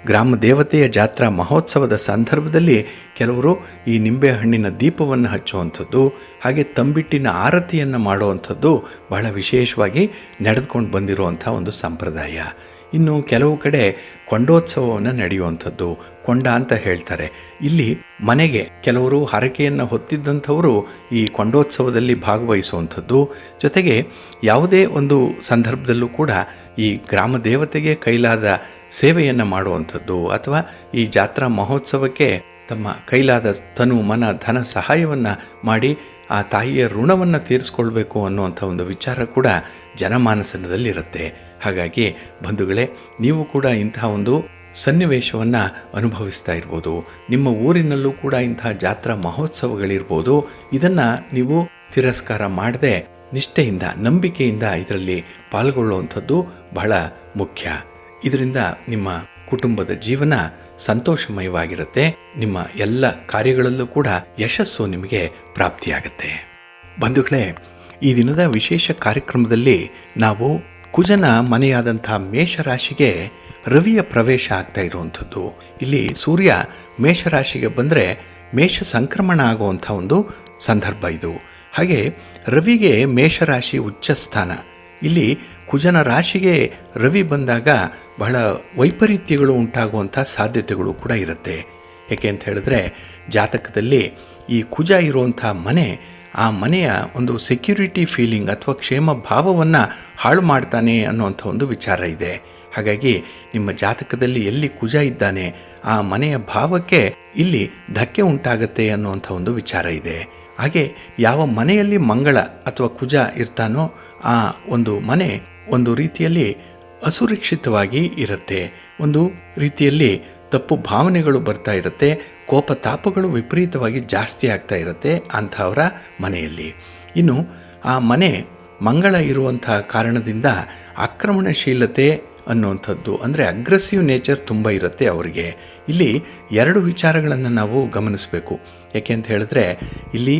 ಗ್ರಾಮ ದೇವತೆಯ ಜಾತ್ರಾ ಮಹೋತ್ಸವದ ಸಂದರ್ಭದಲ್ಲಿ ಕೆಲವರು ಈ ನಿಂಬೆಹಣ್ಣಿನ ದೀಪವನ್ನು ಹಚ್ಚುವಂಥದ್ದು, ಹಾಗೆ ತಂಬಿಟ್ಟಿನ ಆರತಿಯನ್ನು ಮಾಡುವಂಥದ್ದು ಬಹಳ ವಿಶೇಷವಾಗಿ ನಡೆದುಕೊಂಡು ಬಂದಿರುವಂಥ ಒಂದು ಸಂಪ್ರದಾಯ. ಇನ್ನು ಕೆಲವು ಕಡೆ ಕೊಂಡೋತ್ಸವವನ್ನು ನಡೆಯುವಂಥದ್ದು, ಕೊಂಡ ಅಂತ ಹೇಳ್ತಾರೆ. ಇಲ್ಲಿ ಮನೆಗೆ ಕೆಲವರು ಹರಕೆಯನ್ನು ಹೊತ್ತಿದ್ದಂಥವರು ಈ ಕೊಂಡೋತ್ಸವದಲ್ಲಿ ಭಾಗವಹಿಸುವಂಥದ್ದು. ಜೊತೆಗೆ ಯಾವುದೇ ಒಂದು ಸಂದರ್ಭದಲ್ಲೂ ಕೂಡ ಈ ಗ್ರಾಮ ದೇವತೆಗೆ ಕೈಲಾದ ಸೇವೆಯನ್ನು ಮಾಡುವಂಥದ್ದು ಅಥವಾ ಈ ಜಾತ್ರಾ ಮಹೋತ್ಸವಕ್ಕೆ ತಮ್ಮ ಕೈಲಾದ ತನು ಮನ ಧನ ಸಹಾಯವನ್ನು ಮಾಡಿ ಆ ತಾಯಿಯ ಋಣವನ್ನು ತೀರಿಸ್ಕೊಳ್ಬೇಕು ಅನ್ನುವಂಥ ಒಂದು ವಿಚಾರ ಕೂಡ ಜನಮಾನಸದಲ್ಲಿರುತ್ತೆ. ಹಾಗಾಗಿ ಬಂಧುಗಳೇ, ನೀವು ಕೂಡ ಇಂತಹ ಒಂದು ಸನ್ನಿವೇಶವನ್ನು ಅನುಭವಿಸ್ತಾ ಇರ್ಬೋದು. ನಿಮ್ಮ ಊರಿನಲ್ಲೂ ಕೂಡ ಇಂತಹ ಜಾತ್ರಾ ಮಹೋತ್ಸವಗಳಿರ್ಬೋದು. ಇದನ್ನು ನೀವು ತಿರಸ್ಕಾರ ಮಾಡದೆ ನಿಷ್ಠೆಯಿಂದ ನಂಬಿಕೆಯಿಂದ ಇದರಲ್ಲಿ ಪಾಲ್ಗೊಳ್ಳುವಂಥದ್ದು ಬಹಳ ಮುಖ್ಯ. ಇದರಿಂದ ನಿಮ್ಮ ಕುಟುಂಬದ ಜೀವನ ಸಂತೋಷಮಯವಾಗಿರುತ್ತೆ. ನಿಮ್ಮ ಎಲ್ಲ ಕಾರ್ಯಗಳಲ್ಲೂ ಕೂಡ ಯಶಸ್ಸು ನಿಮಗೆ ಪ್ರಾಪ್ತಿಯಾಗುತ್ತೆ. ಬಂಧುಗಳೇ, ಈ ದಿನದ ವಿಶೇಷ ಕಾರ್ಯಕ್ರಮದಲ್ಲಿ ನಾವು ಕುಜನ ಮನೆಯಾದಂಥ ಮೇಷರಾಶಿಗೆ ರವಿಯ ಪ್ರವೇಶ ಆಗ್ತಾ ಇರುವಂಥದ್ದು. ಇಲ್ಲಿ ಸೂರ್ಯ ಮೇಷರಾಶಿಗೆ ಬಂದರೆ ಮೇಷ ಸಂಕ್ರಮಣ ಆಗುವಂಥ ಒಂದು ಸಂದರ್ಭ ಇದು. ಹಾಗೆ ರವಿಗೆ ಮೇಷರಾಶಿ ಉಚ್ಚ ಸ್ಥಾನ. ಇಲ್ಲಿ ಕುಜನ ರಾಶಿಗೆ ರವಿ ಬಂದಾಗ ಬಹಳ ವೈಪರೀತ್ಯಗಳು ಉಂಟಾಗುವಂಥ ಸಾಧ್ಯತೆಗಳು ಕೂಡ ಇರುತ್ತೆ. ಏಕೆ ಅಂತ ಹೇಳಿದ್ರೆ ಜಾತಕದಲ್ಲಿ ಈ ಕುಜ ಇರುವಂಥ ಮನೆ, ಆ ಮನೆಯ ಒಂದು ಸೆಕ್ಯೂರಿಟಿ ಫೀಲಿಂಗ್ ಅಥವಾ ಕ್ಷೇಮ ಭಾವವನ್ನು ಹಾಳು ಮಾಡ್ತಾನೆ ಅನ್ನುವಂಥ ಒಂದು ವಿಚಾರ ಇದೆ. ಹಾಗಾಗಿ ನಿಮ್ಮ ಜಾತಕದಲ್ಲಿ ಎಲ್ಲಿ ಕುಜ ಇದ್ದಾನೆ ಆ ಮನೆಯ ಭಾವಕ್ಕೆ ಇಲ್ಲಿ ಧಕ್ಕೆ ಉಂಟಾಗತ್ತೆ ಅನ್ನುವಂಥ ಒಂದು ವಿಚಾರ ಇದೆ. ಹಾಗೆ ಯಾವ ಮನೆಯಲ್ಲಿ ಮಂಗಳ ಅಥವಾ ಕುಜ ಇರ್ತಾನೋ ಆ ಒಂದು ಮನೆ ಒಂದು ರೀತಿಯಲ್ಲಿ ಅಸುರಕ್ಷಿತವಾಗಿ ಇರುತ್ತೆ. ಒಂದು ರೀತಿಯಲ್ಲಿ ತಪ್ಪು ಭಾವನೆಗಳು ಬರ್ತಾ ಇರುತ್ತೆ, ಕೋಪ ತಾಪಗಳು ವಿಪರೀತವಾಗಿ ಜಾಸ್ತಿ ಆಗ್ತಾ ಇರುತ್ತೆ ಅಂಥವರ ಮನೆಯಲ್ಲಿ. ಇನ್ನು ಆ ಮನೆ ಮಂಗಳ ಇರುವಂಥ ಕಾರಣದಿಂದ ಆಕ್ರಮಣಶೀಲತೆ ಅನ್ನುವಂಥದ್ದು, ಅಂದರೆ ಅಗ್ರೆಸಿವ್ ನೇಚರ್ ತುಂಬ ಇರುತ್ತೆ ಅವರಿಗೆ. ಇಲ್ಲಿ ಎರಡು ವಿಚಾರಗಳನ್ನು ನಾವು ಗಮನಿಸಬೇಕು. ಯಾಕೆ ಅಂತ ಹೇಳಿದ್ರೆ ಇಲ್ಲಿ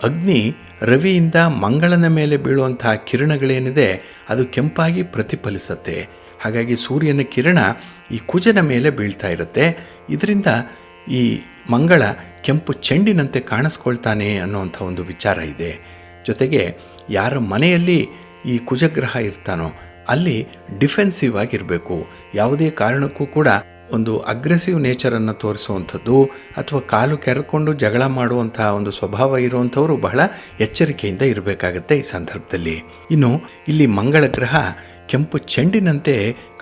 ಅಗ್ನಿ ರವಿಯಿಂದ ಮಂಗಳನ ಮೇಲೆ ಬೀಳುವಂತಹ ಕಿರಣಗಳೇನಿದೆ ಅದು ಕೆಂಪಾಗಿ ಪ್ರತಿಫಲಿಸುತ್ತೆ. ಹಾಗಾಗಿ ಸೂರ್ಯನ ಕಿರಣ ಈ ಕುಜನ ಮೇಲೆ ಬೀಳ್ತಾ ಇರುತ್ತೆ. ಇದರಿಂದ ಈ ಮಂಗಳ ಕೆಂಪು ಚೆಂಡಿನಂತೆ ಕಾಣಿಸ್ಕೊಳ್ತಾನೆ ಅನ್ನುವಂಥ ಒಂದು ವಿಚಾರ ಇದೆ. ಜೊತೆಗೆ ಯಾರ ಮನೆಯಲ್ಲಿ ಈ ಕುಜಗ್ರಹ ಇರ್ತಾನೋ ಅಲ್ಲಿ ಡಿಫೆನ್ಸಿವ್ ಆಗಿರಬೇಕು. ಯಾವುದೇ ಕಾರಣಕ್ಕೂ ಕೂಡ ಒಂದು ಅಗ್ರೆಸಿವ್ ನೇಚರನ್ನು ತೋರಿಸುವಂಥದ್ದು ಅಥವಾ ಕಾಲು ಕೆರೆಕೊಂಡು ಜಗಳ ಮಾಡುವಂಥ ಒಂದು ಸ್ವಭಾವ ಇರುವಂಥವರು ಬಹಳ ಎಚ್ಚರಿಕೆಯಿಂದ ಇರಬೇಕಾಗತ್ತೆ ಈ ಸಂದರ್ಭದಲ್ಲಿ. ಇನ್ನು ಇಲ್ಲಿ ಮಂಗಳ ಗ್ರಹ ಕೆಂಪು ಚೆಂಡಿನಂತೆ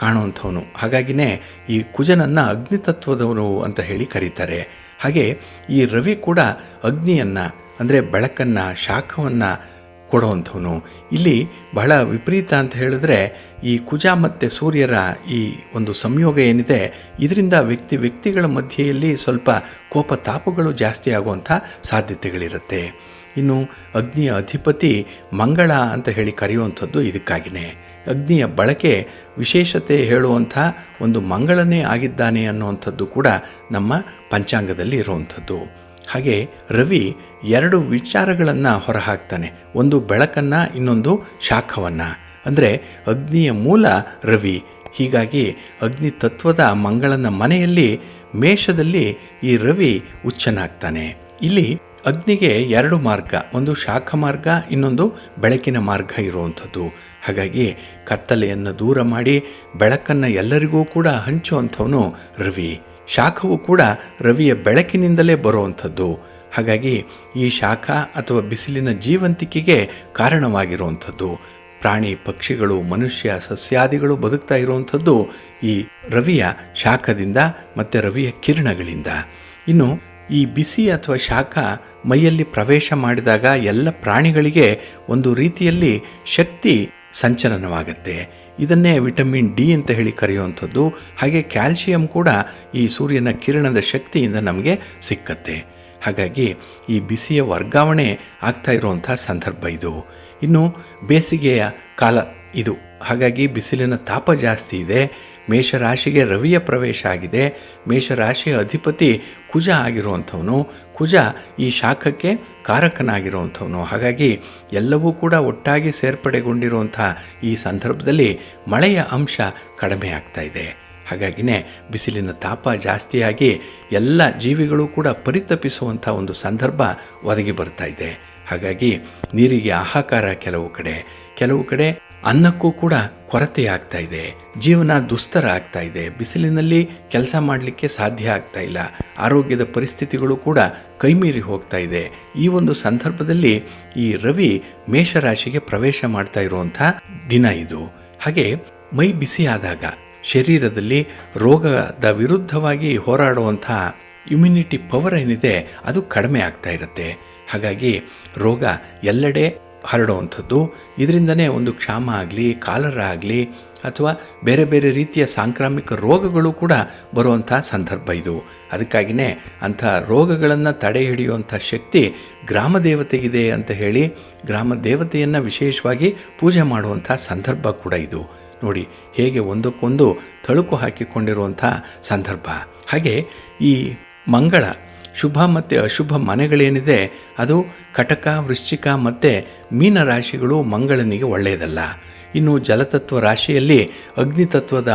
ಕಾಣುವಂಥವನು. ಹಾಗಾಗಿನೇ ಈ ಕುಜನನ್ನು ಅಗ್ನಿತತ್ವದವನು ಅಂತ ಹೇಳಿ ಕರೀತಾರೆ. ಹಾಗೆ ಈ ರವಿ ಕೂಡ ಅಗ್ನಿಯನ್ನು, ಅಂದರೆ ಬೆಳಕನ್ನು, ಶಾಖವನ್ನು ಕೊಡುವಂಥವನು. ಇಲ್ಲಿ ಬಹಳ ವಿಪರೀತ ಅಂತ ಹೇಳಿದ್ರೆ ಈ ಕುಜ ಮತ್ತು ಸೂರ್ಯರ ಈ ಒಂದು ಸಂಯೋಗ ಏನಿದೆ ಇದರಿಂದ ವ್ಯಕ್ತಿಗಳ ಮಧ್ಯೆಯಲ್ಲಿ ಸ್ವಲ್ಪ ಕೋಪ ತಾಪಗಳು ಜಾಸ್ತಿ ಆಗುವಂಥ ಸಾಧ್ಯತೆಗಳಿರುತ್ತೆ. ಇನ್ನು ಅಗ್ನಿಯ ಅಧಿಪತಿ ಮಂಗಳ ಅಂತ ಹೇಳಿ ಕರೆಯುವಂಥದ್ದು ಇದಕ್ಕಾಗಿಯೇ. ಅಗ್ನಿಯ ಬಳಕೆ ವಿಶೇಷತೆ ಹೇಳುವಂಥ ಒಂದು ಮಂಗಳನೇ ಆಗಿದ್ದಾನೆ ಅನ್ನುವಂಥದ್ದು ಕೂಡ ನಮ್ಮ ಪಂಚಾಂಗದಲ್ಲಿ ಇರುವಂಥದ್ದು. ಹಾಗೆ ರವಿ ಎರಡು ವಿಚಾರಗಳನ್ನು ಹೊರಹಾಕ್ತಾನೆ, ಒಂದು ಬೆಳಕನ್ನು, ಇನ್ನೊಂದು ಶಾಖವನ್ನು. ಅಂದರೆ ಅಗ್ನಿಯ ಮೂಲ ರವಿ. ಹೀಗಾಗಿ ಅಗ್ನಿ ತತ್ವದ ಮಂಗಳನ ಮನೆಯಲ್ಲಿ ಮೇಷದಲ್ಲಿ ಈ ರವಿ ಉಚ್ಚನಾಗ್ತಾನೆ. ಇಲ್ಲಿ ಅಗ್ನಿಗೆ ಎರಡು ಮಾರ್ಗ, ಒಂದು ಶಾಖ ಮಾರ್ಗ, ಇನ್ನೊಂದು ಬೆಳಕಿನ ಮಾರ್ಗ ಇರುವಂಥದ್ದು. ಹಾಗಾಗಿ ಕತ್ತಲೆಯನ್ನು ದೂರ ಮಾಡಿ ಬೆಳಕನ್ನು ಎಲ್ಲರಿಗೂ ಕೂಡ ಹಂಚುವಂಥವನು ರವಿ. ಶಾಖವು ಕೂಡ ರವಿಯ ಬೆಳಕಿನಿಂದಲೇ ಬರುವಂಥದ್ದು. ಹಾಗಾಗಿ ಈ ಶಾಖ ಅಥವಾ ಬಿಸಿಲಿನ ಜೀವಂತಿಕೆಗೆ ಕಾರಣವಾಗಿರುವಂಥದ್ದು. ಪ್ರಾಣಿ ಪಕ್ಷಿಗಳು, ಮನುಷ್ಯ, ಸಸ್ಯಾದಿಗಳು ಬದುಕ್ತಾ ಇರುವಂಥದ್ದು ಈ ರವಿಯ ಶಾಖದಿಂದ ಮತ್ತು ರವಿಯ ಕಿರಣಗಳಿಂದ. ಇನ್ನು ಈ ಬಿಸಿ ಅಥವಾ ಶಾಖ ಮೈಯಲ್ಲಿ ಪ್ರವೇಶ ಮಾಡಿದಾಗ ಎಲ್ಲ ಪ್ರಾಣಿಗಳಿಗೆ ಒಂದು ರೀತಿಯಲ್ಲಿ ಶಕ್ತಿ ಸಂಚಲನವಾಗುತ್ತೆ. ಇದನ್ನೇ ವಿಟಮಿನ್ ಡಿ ಅಂತ ಹೇಳಿ ಕರೆಯುವಂಥದ್ದು. ಹಾಗೆ ಕ್ಯಾಲ್ಸಿಯಂ ಕೂಡ ಈ ಸೂರ್ಯನ ಕಿರಣದ ಶಕ್ತಿಯಿಂದ ನಮಗೆ ಸಿಕ್ಕತ್ತೆ. ಹಾಗಾಗಿ ಈ ಬಿಸಿಯ ವರ್ಗಾವಣೆ ಆಗ್ತಾ ಇರುವಂಥ ಸಂದರ್ಭ ಇದು. ಇನ್ನು ಬೇಸಿಗೆಯ ಕಾಲ ಇದು. ಹಾಗಾಗಿ ಬಿಸಿಲಿನ ತಾಪ ಜಾಸ್ತಿ ಇದೆ. ಮೇಷರಾಶಿಗೆ ರವಿಯ ಪ್ರವೇಶ ಆಗಿದೆ. ಮೇಷರಾಶಿಯ ಅಧಿಪತಿ ಕುಜ ಆಗಿರುವಂಥವನು. ಕುಜ ಈ ಶಾಖಕ್ಕೆ ಕಾರಕನಾಗಿರುವಂಥವನು. ಹಾಗಾಗಿ ಎಲ್ಲವೂ ಕೂಡ ಒಟ್ಟಾಗಿ ಸೇರ್ಪಡೆಗೊಂಡಿರುವಂಥ ಈ ಸಂದರ್ಭದಲ್ಲಿ ಮಳೆಯ ಅಂಶ ಕಡಿಮೆ ಆಗ್ತಾ ಇದೆ. ಹಾಗಾಗಿನೇ ಬಿಸಿಲಿನ ತಾಪ ಜಾಸ್ತಿಯಾಗಿ ಎಲ್ಲ ಜೀವಿಗಳು ಕೂಡ ಪರಿತಪಿಸುವಂಥ ಒಂದು ಸಂದರ್ಭ ಒದಗಿ ಬರ್ತಾ ಇದೆ. ಹಾಗಾಗಿ ನೀರಿಗೆ ಹಾಹಾಕಾರ ಕೆಲವು ಕಡೆ ಅನ್ನಕ್ಕೂ ಕೂಡ ಕೊರತೆ ಆಗ್ತಾ ಇದೆ. ಜೀವನ ದುಸ್ತರ ಆಗ್ತಾ ಇದೆ. ಬಿಸಿಲಿನಲ್ಲಿ ಕೆಲಸ ಮಾಡಲಿಕ್ಕೆ ಸಾಧ್ಯ ಆಗ್ತಾ ಇಲ್ಲ. ಆರೋಗ್ಯದ ಪರಿಸ್ಥಿತಿಗಳು ಕೂಡ ಕೈಮೀರಿ ಹೋಗ್ತಾ ಇದೆ. ಈ ಒಂದು ಸಂದರ್ಭದಲ್ಲಿ ಈ ರವಿ ಮೇಷರಾಶಿಗೆ ಪ್ರವೇಶ ಮಾಡ್ತಾ ಇರುವಂಥ ದಿನ ಇದು. ಹಾಗೆ ಮೈ ಬಿಸಿ ಆದಾಗ ಶರೀರದಲ್ಲಿ ರೋಗದ ವಿರುದ್ಧವಾಗಿ ಹೋರಾಡುವಂಥ ಇಮ್ಯುನಿಟಿ ಪವರ್ ಏನಿದೆ ಅದು ಕಡಿಮೆ ಆಗ್ತಾ ಇರುತ್ತೆ. ಹಾಗಾಗಿ ರೋಗ ಎಲ್ಲೆಡೆ ಹರಡುವಂಥದ್ದು. ಇದರಿಂದನೇ ಒಂದು ಕ್ಷಾಮ ಆಗಲಿ, ಕಾಲರ ಆಗಲಿ ಅಥವಾ ಬೇರೆ ಬೇರೆ ರೀತಿಯ ಸಾಂಕ್ರಾಮಿಕ ರೋಗಗಳು ಕೂಡ ಬರುವಂಥ ಸಂದರ್ಭ ಇದು. ಅದಕ್ಕಾಗಿಯೇ ಅಂಥ ರೋಗಗಳನ್ನು ತಡೆ ಹಿಡಿಯುವಂಥ ಶಕ್ತಿ ಗ್ರಾಮ ದೇವತೆಗಿದೆ ಅಂತ ಹೇಳಿ ಗ್ರಾಮ ದೇವತೆಯನ್ನು ವಿಶೇಷವಾಗಿ ಪೂಜೆ ಮಾಡುವಂಥ ಸಂದರ್ಭ ಕೂಡ ಇದು. ನೋಡಿ ಹೇಗೆ ಒಂದಕ್ಕೊಂದು ತಳುಕು ಹಾಕಿಕೊಂಡಿರುವಂಥ ಸಂದರ್ಭ. ಹಾಗೆ ಈ ಮಂಗಳ ಶುಭ ಮತ್ತು ಅಶುಭ ಮನೆಗಳೇನಿದೆ ಅದು ಕಟಕ, ವೃಶ್ಚಿಕ ಮತ್ತು ಮೀನ ರಾಶಿಗಳು ಮಂಗಳನಿಗೆ ಒಳ್ಳೆಯದಲ್ಲ. ಇನ್ನು ಜಲತತ್ವ ರಾಶಿಯಲ್ಲಿ ಅಗ್ನಿತತ್ವದ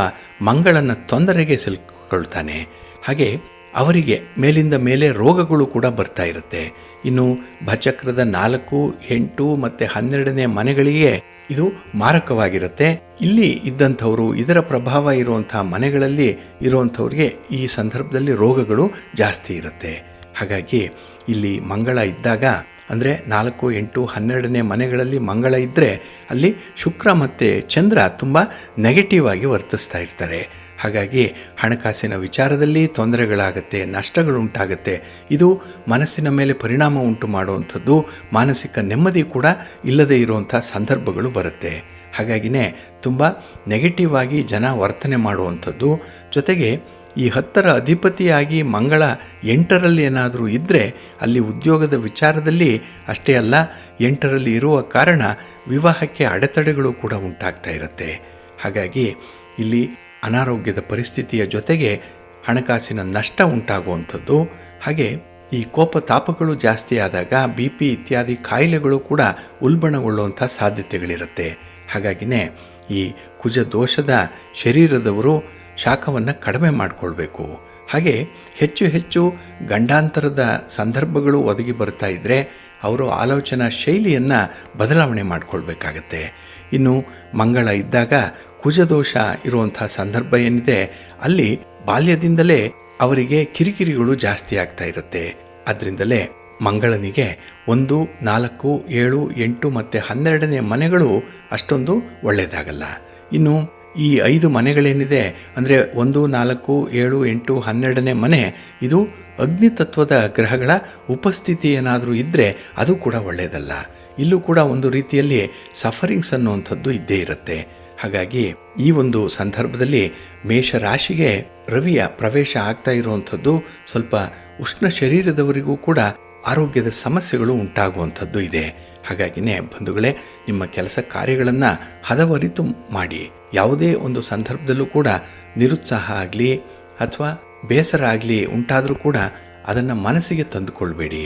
ಮಂಗಳನ ತೊಂದರೆಗೆ ಸಿಲುಕೊಳ್ತಾನೆ. ಹಾಗೆ ಅವರಿಗೆ ಮೇಲಿಂದ ಮೇಲೆ ರೋಗಗಳು ಕೂಡ ಬರ್ತಾ ಇರುತ್ತೆ. ಇನ್ನು ಭಚಕ್ರದ 4, 8 ಮತ್ತು 12ನೇ ಮನೆಗಳಿಗೆ ಇದು ಮಾರಕವಾಗಿರುತ್ತೆ. ಇಲ್ಲಿ ಇದ್ದಂಥವರು, ಇದರ ಪ್ರಭಾವ ಇರುವಂಥ ಮನೆಗಳಲ್ಲಿ ಇರುವಂಥವ್ರಿಗೆ ಈ ಸಂದರ್ಭದಲ್ಲಿ ರೋಗಗಳು ಜಾಸ್ತಿ ಇರುತ್ತೆ. ಹಾಗಾಗಿ ಇಲ್ಲಿ ಮಂಗಳ ಇದ್ದಾಗ ಅಂದರೆ 4, 8, 12ನೇ ಮನೆಗಳಲ್ಲಿ ಮಂಗಳ ಇದ್ದರೆ ಅಲ್ಲಿ ಶುಕ್ರ ಮತ್ತು ಚಂದ್ರ ತುಂಬ ನೆಗೆಟಿವ್ ಆಗಿ ವರ್ತಿಸ್ತಾ ಇರ್ತಾರೆ. ಹಾಗಾಗಿ ಹಣಕಾಸಿನ ವಿಚಾರದಲ್ಲಿ ತೊಂದರೆಗಳಾಗುತ್ತೆ, ನಷ್ಟಗಳುಂಟಾಗುತ್ತೆ. ಇದು ಮನಸ್ಸಿನ ಮೇಲೆ ಪರಿಣಾಮ ಉಂಟು ಮಾಡುವಂಥದ್ದು. ಮಾನಸಿಕ ನೆಮ್ಮದಿ ಕೂಡ ಇಲ್ಲದೇ ಇರುವಂಥ ಸಂದರ್ಭಗಳು ಬರುತ್ತೆ. ಹಾಗಾಗಿನೇ ತುಂಬ ನೆಗೆಟಿವ್ ಆಗಿ ಜನ ವರ್ತನೆ ಮಾಡುವಂಥದ್ದು. ಜೊತೆಗೆ ಈ 10ರ ಅಧಿಪತಿಯಾಗಿ ಮಂಗಳ 8ರಲ್ಲಿ ಏನಾದರೂ ಇದ್ದರೆ ಅಲ್ಲಿ ಉದ್ಯೋಗದ ವಿಚಾರದಲ್ಲಿ ಅಷ್ಟೇ ಅಲ್ಲ, 8ರಲ್ಲಿ ಇರುವ ಕಾರಣ ವಿವಾಹಕ್ಕೆ ಅಡೆತಡೆಗಳು ಕೂಡ ಉಂಟಾಗ್ತಾ ಇರುತ್ತೆ. ಹಾಗಾಗಿ ಇಲ್ಲಿ ಅನಾರೋಗ್ಯದ ಪರಿಸ್ಥಿತಿಯ ಜೊತೆಗೆ ಹಣಕಾಸಿನ ನಷ್ಟ ಉಂಟಾಗುವಂಥದ್ದು. ಹಾಗೆ ಈ ಕೋಪ ತಾಪಗಳು ಜಾಸ್ತಿ ಆದಾಗ BP ಇತ್ಯಾದಿ ಕಾಯಿಲೆಗಳು ಕೂಡ ಉಲ್ಬಣಗೊಳ್ಳುವಂಥ ಸಾಧ್ಯತೆಗಳಿರುತ್ತೆ. ಹಾಗಾಗಿನೇ ಈ ಕುಜ ದೋಷದ ಶರೀರದವರು ಶಾಖವನ್ನು ಕಡಿಮೆ ಮಾಡಿಕೊಳ್ಬೇಕು. ಹಾಗೆ ಹೆಚ್ಚು ಗಂಡಾಂತರದ ಸಂದರ್ಭಗಳು ಒದಗಿ ಬರ್ತಾ ಇದ್ದರೆ ಅವರು ಆಲೋಚನಾ ಶೈಲಿಯನ್ನು ಬದಲಾವಣೆ ಮಾಡಿಕೊಳ್ಬೇಕಾಗತ್ತೆ. ಇನ್ನು ಮಂಗಳ ಇದ್ದಾಗ ಕುಜದೋಷ ಇರುವಂಥ ಸಂದರ್ಭ ಏನಿದೆ ಅಲ್ಲಿ ಬಾಲ್ಯದಿಂದಲೇ ಅವರಿಗೆ ಕಿರಿಕಿರಿಗಳು ಜಾಸ್ತಿ ಆಗ್ತಾ ಇರುತ್ತೆ. ಅದರಿಂದಲೇ ಮಂಗಳನಿಗೆ 1, 4, 7, 8 ಮತ್ತು 12ನೇ ಮನೆಗಳು ಅಷ್ಟೊಂದು ಒಳ್ಳೆಯದಾಗಲ್ಲ. ಇನ್ನು ಈ 5 ಮನೆಗಳೇನಿದೆ ಅಂದರೆ 1, 4, 7, 8, 12ನೇ ಮನೆ ಇದು ಅಗ್ನಿತತ್ವದ ಗ್ರಹಗಳ ಉಪಸ್ಥಿತಿ ಏನಾದರೂ ಇದ್ದರೆ ಅದು ಕೂಡ ಒಳ್ಳೆಯದಲ್ಲ. ಇಲ್ಲೂ ಕೂಡ ಒಂದು ರೀತಿಯಲ್ಲಿ ಸಫರಿಂಗ್ಸ್ ಅನ್ನುವಂಥದ್ದು ಇದ್ದೇ ಇರುತ್ತೆ. ಹಾಗಾಗಿ ಈ ಒಂದು ಸಂದರ್ಭದಲ್ಲಿ ಮೇಷರಾಶಿಗೆ ರವಿಯ ಪ್ರವೇಶ ಆಗ್ತಾ ಇರುವಂಥದ್ದು ಸ್ವಲ್ಪ ಉಷ್ಣ ಶರೀರದವರಿಗೂ ಕೂಡ ಆರೋಗ್ಯದ ಸಮಸ್ಯೆಗಳು ಉಂಟಾಗುವಂಥದ್ದು ಇದೆ. ಹಾಗಾಗಿನೇ ಬಂಧುಗಳೇ, ನಿಮ್ಮ ಕೆಲಸ ಕಾರ್ಯಗಳನ್ನು ಹದವರಿತು ಮಾಡಿ. ಯಾವುದೇ ಒಂದು ಸಂದರ್ಭದಲ್ಲೂ ಕೂಡ ನಿರುತ್ಸಾಹ ಆಗಲಿ ಅಥವಾ ಬೇಸರ ಆಗಲಿ ಉಂಟಾದರೂ ಕೂಡ ಅದನ್ನು ಮನಸ್ಸಿಗೆ ತಂದುಕೊಳ್ಬೇಡಿ.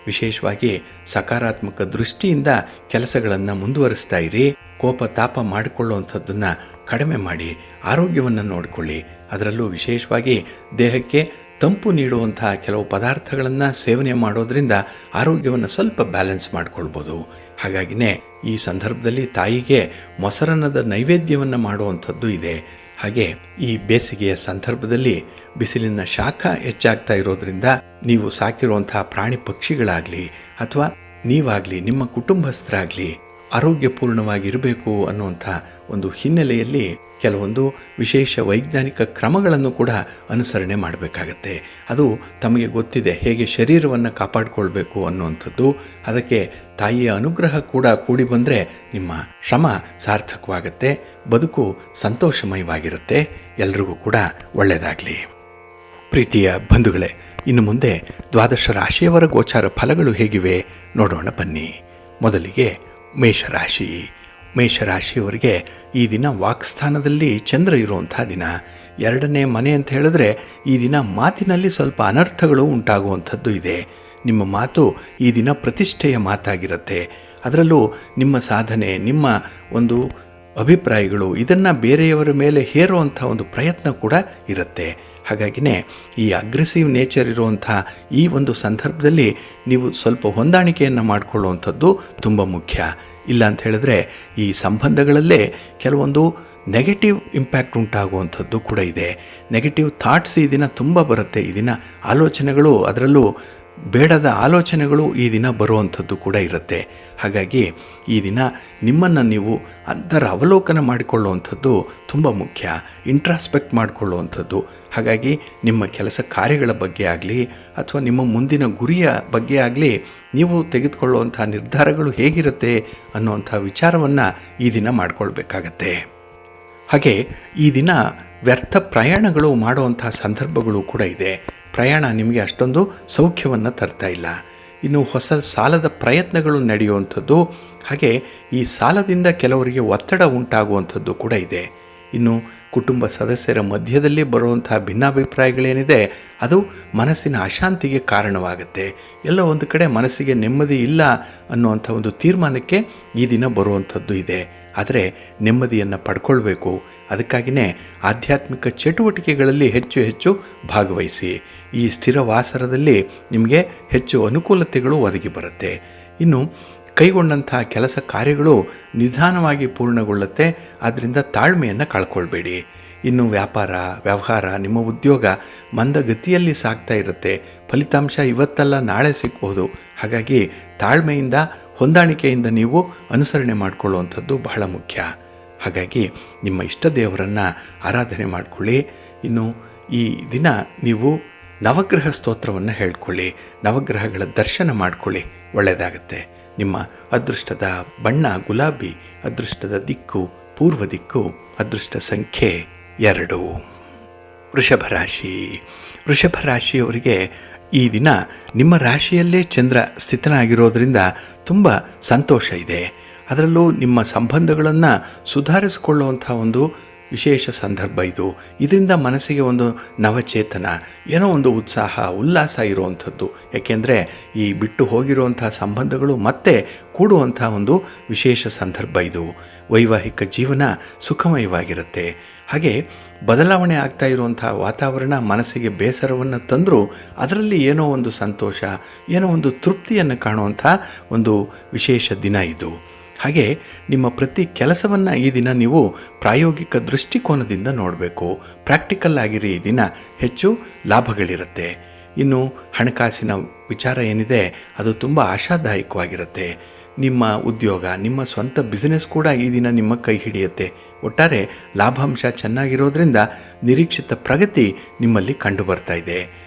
ವಿಶೇಷವಾಗಿ ಸಕಾರಾತ್ಮಕ ದೃಷ್ಟಿಯಿಂದ ಕೆಲಸಗಳನ್ನು ಮುಂದುವರಿಸ್ತಾ ಇರಿ. ಕೋಪ ತಾಪ ಮಾಡಿಕೊಳ್ಳುವಂಥದ್ದನ್ನು ಕಡಿಮೆ ಮಾಡಿ ಆರೋಗ್ಯವನ್ನು ನೋಡಿಕೊಳ್ಳಿ. ಅದರಲ್ಲೂ ವಿಶೇಷವಾಗಿ ದೇಹಕ್ಕೆ ತಂಪು ನೀಡುವಂಥ ಕೆಲವು ಪದಾರ್ಥಗಳನ್ನು ಸೇವನೆ ಮಾಡೋದ್ರಿಂದ ಆರೋಗ್ಯವನ್ನು ಸ್ವಲ್ಪ ಬ್ಯಾಲೆನ್ಸ್ ಮಾಡಿಕೊಳ್ಬೋದು. ಹಾಗಾಗಿನೇ ಈ ಸಂದರ್ಭದಲ್ಲಿ ತಾಯಿಗೆ ಮೊಸರನ್ನದ ನೈವೇದ್ಯವನ್ನು ಮಾಡುವಂಥದ್ದು ಇದೆ. ಹಾಗೆ ಈ ಬೇಸಿಗೆಯ ಸಂದರ್ಭದಲ್ಲಿ ಬಿಸಿಲಿನ ಶಾಖ ಹೆಚ್ಚಾಗ್ತಾ ಇರೋದ್ರಿಂದ ನೀವು ಸಾಕಿರುವಂತಹ ಪ್ರಾಣಿ ಪಕ್ಷಿಗಳಾಗಲಿ ಅಥವಾ ನೀವಾಗಲಿ ನಿಮ್ಮ ಕುಟುಂಬಸ್ಥರಾಗಲಿ ಆರೋಗ್ಯಪೂರ್ಣವಾಗಿರಬೇಕು ಅನ್ನುವಂಥ ಒಂದು ಹಿನ್ನೆಲೆಯಲ್ಲಿ ಕೆಲವೊಂದು ವಿಶೇಷ ವೈಜ್ಞಾನಿಕ ಕ್ರಮಗಳನ್ನು ಕೂಡ ಅನುಸರಣೆ ಮಾಡಬೇಕಾಗತ್ತೆ. ಅದು ತಮಗೆ ಗೊತ್ತಿದೆ ಹೇಗೆ ಶರೀರವನ್ನು ಕಾಪಾಡಿಕೊಳ್ಬೇಕು ಅನ್ನುವಂಥದ್ದು. ಅದಕ್ಕೆ ತಾಯಿಯ ಅನುಗ್ರಹ ಕೂಡ ಕೂಡಿ ಬಂದರೆ ನಿಮ್ಮ ಶ್ರಮ ಸಾರ್ಥಕವಾಗುತ್ತೆ, ಬದುಕು ಸಂತೋಷಮಯವಾಗಿರುತ್ತೆ. ಎಲ್ರಿಗೂ ಕೂಡ ಒಳ್ಳೆಯದಾಗಲಿ. ಪ್ರೀತಿಯ ಬಂಧುಗಳೇ, ಇನ್ನು ಮುಂದೆ ದ್ವಾದಶ ರಾಶಿಯವರ ಗೋಚಾರ ಫಲಗಳು ಹೇಗಿವೆ ನೋಡೋಣ ಬನ್ನಿ. ಮೊದಲಿಗೆ ಮೇಷರಾಶಿ. ಮೇಷರಾಶಿಯವರಿಗೆ ಈ ದಿನ ವಾಕ್ಸ್ಥಾನದಲ್ಲಿ ಚಂದ್ರ ಇರುವಂಥ ದಿನ. ಎರಡನೇ ಮನೆ ಅಂತ ಹೇಳಿದ್ರೆ ಈ ದಿನ ಮಾತಿನಲ್ಲಿ ಸ್ವಲ್ಪ ಅನರ್ಥಗಳು ಉಂಟಾಗುವಂಥದ್ದು ಇದೆ. ನಿಮ್ಮ ಮಾತು ಈ ದಿನ ಪ್ರತಿಷ್ಠೆಯ ಮಾತಾಗಿರುತ್ತೆ. ಅದರಲ್ಲೂ ನಿಮ್ಮ ಸಾಧನೆ, ನಿಮ್ಮ ಒಂದು ಅಭಿಪ್ರಾಯಗಳು ಇದನ್ನು ಬೇರೆಯವರ ಮೇಲೆ ಹೇರುವಂಥ ಒಂದು ಪ್ರಯತ್ನ ಕೂಡ ಇರುತ್ತೆ. ಹಾಗಾಗಿನೇ ಈ ಅಗ್ರೆಸಿವ್ ನೇಚರ್ ಇರುವಂಥ ಈ ಒಂದು ಸಂದರ್ಭದಲ್ಲಿ ನೀವು ಸ್ವಲ್ಪ ಹೊಂದಾಣಿಕೆಯನ್ನು ಮಾಡಿಕೊಳ್ಳುವಂಥದ್ದು ತುಂಬ ಮುಖ್ಯ. ಇಲ್ಲ ಅಂತ ಹೇಳಿದ್ರೆ ಈ ಸಂಬಂಧಗಳಲ್ಲೇ ಕೆಲವೊಂದು ನೆಗೆಟಿವ್ ಇಂಪ್ಯಾಕ್ಟ್ ಉಂಟಾಗುವಂಥದ್ದು ಕೂಡ ಇದೆ. ನೆಗೆಟಿವ್ ಥಾಟ್ಸ್ ಈ ದಿನ ತುಂಬ ಬರುತ್ತೆ. ಈ ದಿನ ಆಲೋಚನೆಗಳು, ಅದರಲ್ಲೂ ಬೇಡದ ಆಲೋಚನೆಗಳು ಈ ದಿನ ಬರುವಂಥದ್ದು ಕೂಡ ಇರುತ್ತೆ. ಹಾಗಾಗಿ ಈ ದಿನ ನಿಮ್ಮನ್ನು ನೀವು ಅಂತರ ಅವಲೋಕನ ಮಾಡಿಕೊಳ್ಳುವಂಥದ್ದು ತುಂಬ ಮುಖ್ಯ. ಇಂಟ್ರಾಸ್ಪೆಕ್ಟ್ ಮಾಡಿಕೊಳ್ಳುವಂಥದ್ದು. ಹಾಗಾಗಿ ನಿಮ್ಮ ಕೆಲಸ ಕಾರ್ಯಗಳ ಬಗ್ಗೆ ಆಗಲಿ ಅಥವಾ ನಿಮ್ಮ ಮುಂದಿನ ಗುರಿಯ ಬಗ್ಗೆ ಆಗಲಿ ನೀವು ತೆಗೆದುಕೊಳ್ಳುವಂಥ ನಿರ್ಧಾರಗಳು ಹೇಗಿರುತ್ತೆ ಅನ್ನುವಂಥ ವಿಚಾರವನ್ನು ಈ ದಿನ ಮಾಡಿಕೊಳ್ಬೇಕಾಗತ್ತೆ. ಹಾಗೆ ಈ ದಿನ ವ್ಯರ್ಥ ಪ್ರಯಾಣಗಳು ಮಾಡುವಂಥ ಸಂದರ್ಭಗಳು ಕೂಡ ಇದೆ. ಪ್ರಯಾಣ ನಿಮಗೆ ಅಷ್ಟೊಂದು ಸೌಖ್ಯವನ್ನು ತರ್ತಾ ಇಲ್ಲ. ಇನ್ನು ಹೊಸ ಸಾಲದ ಪ್ರಯತ್ನಗಳು ನಡೆಯುವಂಥದ್ದು, ಹಾಗೆ ಈ ಸಾಲದಿಂದ ಕೆಲವರಿಗೆ ಒತ್ತಡ ಉಂಟಾಗುವಂಥದ್ದು ಕೂಡ ಇದೆ. ಇನ್ನು ಕುಟುಂಬ ಸದಸ್ಯರ ಮಧ್ಯದಲ್ಲಿ ಬರುವಂಥ ಭಿನ್ನಾಭಿಪ್ರಾಯಗಳೇನಿದೆ ಅದು ಮನಸ್ಸಿನ ಅಶಾಂತಿಗೆ ಕಾರಣವಾಗುತ್ತೆ. ಎಲ್ಲ ಒಂದು ಕಡೆ ಮನಸ್ಸಿಗೆ ನೆಮ್ಮದಿ ಇಲ್ಲ ಅನ್ನುವಂಥ ಒಂದು ತೀರ್ಮಾನಕ್ಕೆ ಈ ದಿನ ಬರುವಂಥದ್ದು ಇದೆ. ಆದರೆ ನೆಮ್ಮದಿಯನ್ನು ಪಡ್ಕೊಳ್ಬೇಕು. ಅದಕ್ಕಾಗಿಯೇ ಆಧ್ಯಾತ್ಮಿಕ ಚಟುವಟಿಕೆಗಳಲ್ಲಿ ಹೆಚ್ಚು ಹೆಚ್ಚು ಭಾಗವಹಿಸಿ. ಈ ಸ್ಥಿರವಾಸರದಲ್ಲಿ ನಿಮಗೆ ಹೆಚ್ಚು ಅನುಕೂಲತೆಗಳು ಒದಗಿ ಬರುತ್ತೆ. ಇನ್ನು ಕೈಗೊಂಡಂಥ ಕೆಲಸ ಕಾರ್ಯಗಳು ನಿಧಾನವಾಗಿ ಪೂರ್ಣಗೊಳ್ಳುತ್ತೆ. ಆದ್ದರಿಂದ ತಾಳ್ಮೆಯನ್ನು ಕಳ್ಕೊಳ್ಬೇಡಿ. ಇನ್ನು ವ್ಯಾಪಾರ ವ್ಯವಹಾರ, ನಿಮ್ಮ ಉದ್ಯೋಗ ಮಂದಗತಿಯಲ್ಲಿ ಸಾಗ್ತಾ ಇರುತ್ತೆ. ಫಲಿತಾಂಶ ಇವತ್ತಲ್ಲ ನಾಳೆ ಸಿಗ್ಬೋದು. ಹಾಗಾಗಿ ತಾಳ್ಮೆಯಿಂದ, ಹೊಂದಾಣಿಕೆಯಿಂದ ನೀವು ಅನುಸರಣೆ ಮಾಡಿಕೊಳ್ಳುವಂಥದ್ದು ಬಹಳ ಮುಖ್ಯ. ಹಾಗಾಗಿ ನಿಮ್ಮ ಇಷ್ಟ ದೇವರನ್ನು ಆರಾಧನೆ ಮಾಡಿಕೊಳ್ಳಿ. ಇನ್ನು ಈ ದಿನ ನೀವು ನವಗ್ರಹ ಸ್ತೋತ್ರವನ್ನು ಹೇಳ್ಕೊಳ್ಳಿ, ನವಗ್ರಹಗಳ ದರ್ಶನ ಮಾಡಿಕೊಳ್ಳಿ, ಒಳ್ಳೆಯದಾಗುತ್ತೆ. ನಿಮ್ಮ ಅದೃಷ್ಟದ ಬಣ್ಣ ಗುಲಾಬಿ, ಅದೃಷ್ಟದ ದಿಕ್ಕು ಪೂರ್ವ ದಿಕ್ಕು, ಅದೃಷ್ಟ ಸಂಖ್ಯೆ 2. ವೃಷಭ ರಾಶಿ. ವೃಷಭ ರಾಶಿಯವರಿಗೆ ಈ ದಿನ ನಿಮ್ಮ ರಾಶಿಯಲ್ಲೇ ಚಂದ್ರ ಸ್ಥಿತನಾಗಿರೋದರಿಂದ ತುಂಬ ಸಂತೋಷ ಇದೆ. ಅದರಲ್ಲೂ ನಿಮ್ಮ ಸಂಬಂಧಗಳನ್ನು ಸುಧಾರಿಸಿಕೊಳ್ಳುವಂಥ ಒಂದು ವಿಶೇಷ ಸಂದರ್ಭ ಇದು. ಇದರಿಂದ ಮನಸ್ಸಿಗೆ ಒಂದು ನವಚೇತನ, ಏನೋ ಒಂದು ಉತ್ಸಾಹ ಉಲ್ಲಾಸ ಇರುವಂಥದ್ದು. ಯಾಕೆಂದರೆ ಈ ಬಿಟ್ಟು ಹೋಗಿರುವಂಥ ಸಂಬಂಧಗಳು ಮತ್ತೆ ಕೂಡುವಂಥ ಒಂದು ವಿಶೇಷ ಸಂದರ್ಭ ಇದು. ವೈವಾಹಿಕ ಜೀವನ ಸುಖಮಯವಾಗಿರುತ್ತೆ. ಹಾಗೆ ಬದಲಾವಣೆ ಆಗ್ತಾ ಇರುವಂಥ ವಾತಾವರಣ ಮನಸ್ಸಿಗೆ ಬೇಸರವನ್ನು ತಂದರೂ ಅದರಲ್ಲಿ ಏನೋ ಒಂದು ಸಂತೋಷ, ಏನೋ ಒಂದು ತೃಪ್ತಿಯನ್ನು ಕಾಣುವಂಥ ಒಂದು ವಿಶೇಷ ದಿನ ಇದು. ಹಾಗೆ ನಿಮ್ಮ ಪ್ರತಿ ಕೆಲಸವನ್ನು ಈ ದಿನ ನೀವು ಪ್ರಾಯೋಗಿಕ ದೃಷ್ಟಿಕೋನದಿಂದ ನೋಡಬೇಕು. ಪ್ರಾಕ್ಟಿಕಲ್ ಆಗಿರಿ. ಈ ದಿನ ಹೆಚ್ಚು ಲಾಭಗಳಿರುತ್ತೆ. ಇನ್ನು ಹಣಕಾಸಿನ ವಿಚಾರ ಏನಿದೆ ಅದು ತುಂಬ ಆಶಾದಾಯಕವಾಗಿರುತ್ತೆ. ನಿಮ್ಮ ಉದ್ಯೋಗ, ನಿಮ್ಮ ಸ್ವಂತ ಬಿಸಿನೆಸ್ ಕೂಡ ಈ ದಿನ ನಿಮ್ಮ ಕೈ ಹಿಡಿಯುತ್ತೆ. ಒಟ್ಟಾರೆ ಲಾಭಾಂಶ ಚೆನ್ನಾಗಿರೋದ್ರಿಂದ ನಿರೀಕ್ಷಿತ ಪ್ರಗತಿ ನಿಮ್ಮಲ್ಲಿ ಕಂಡು ಬರ್ತಾ ಇದೆ.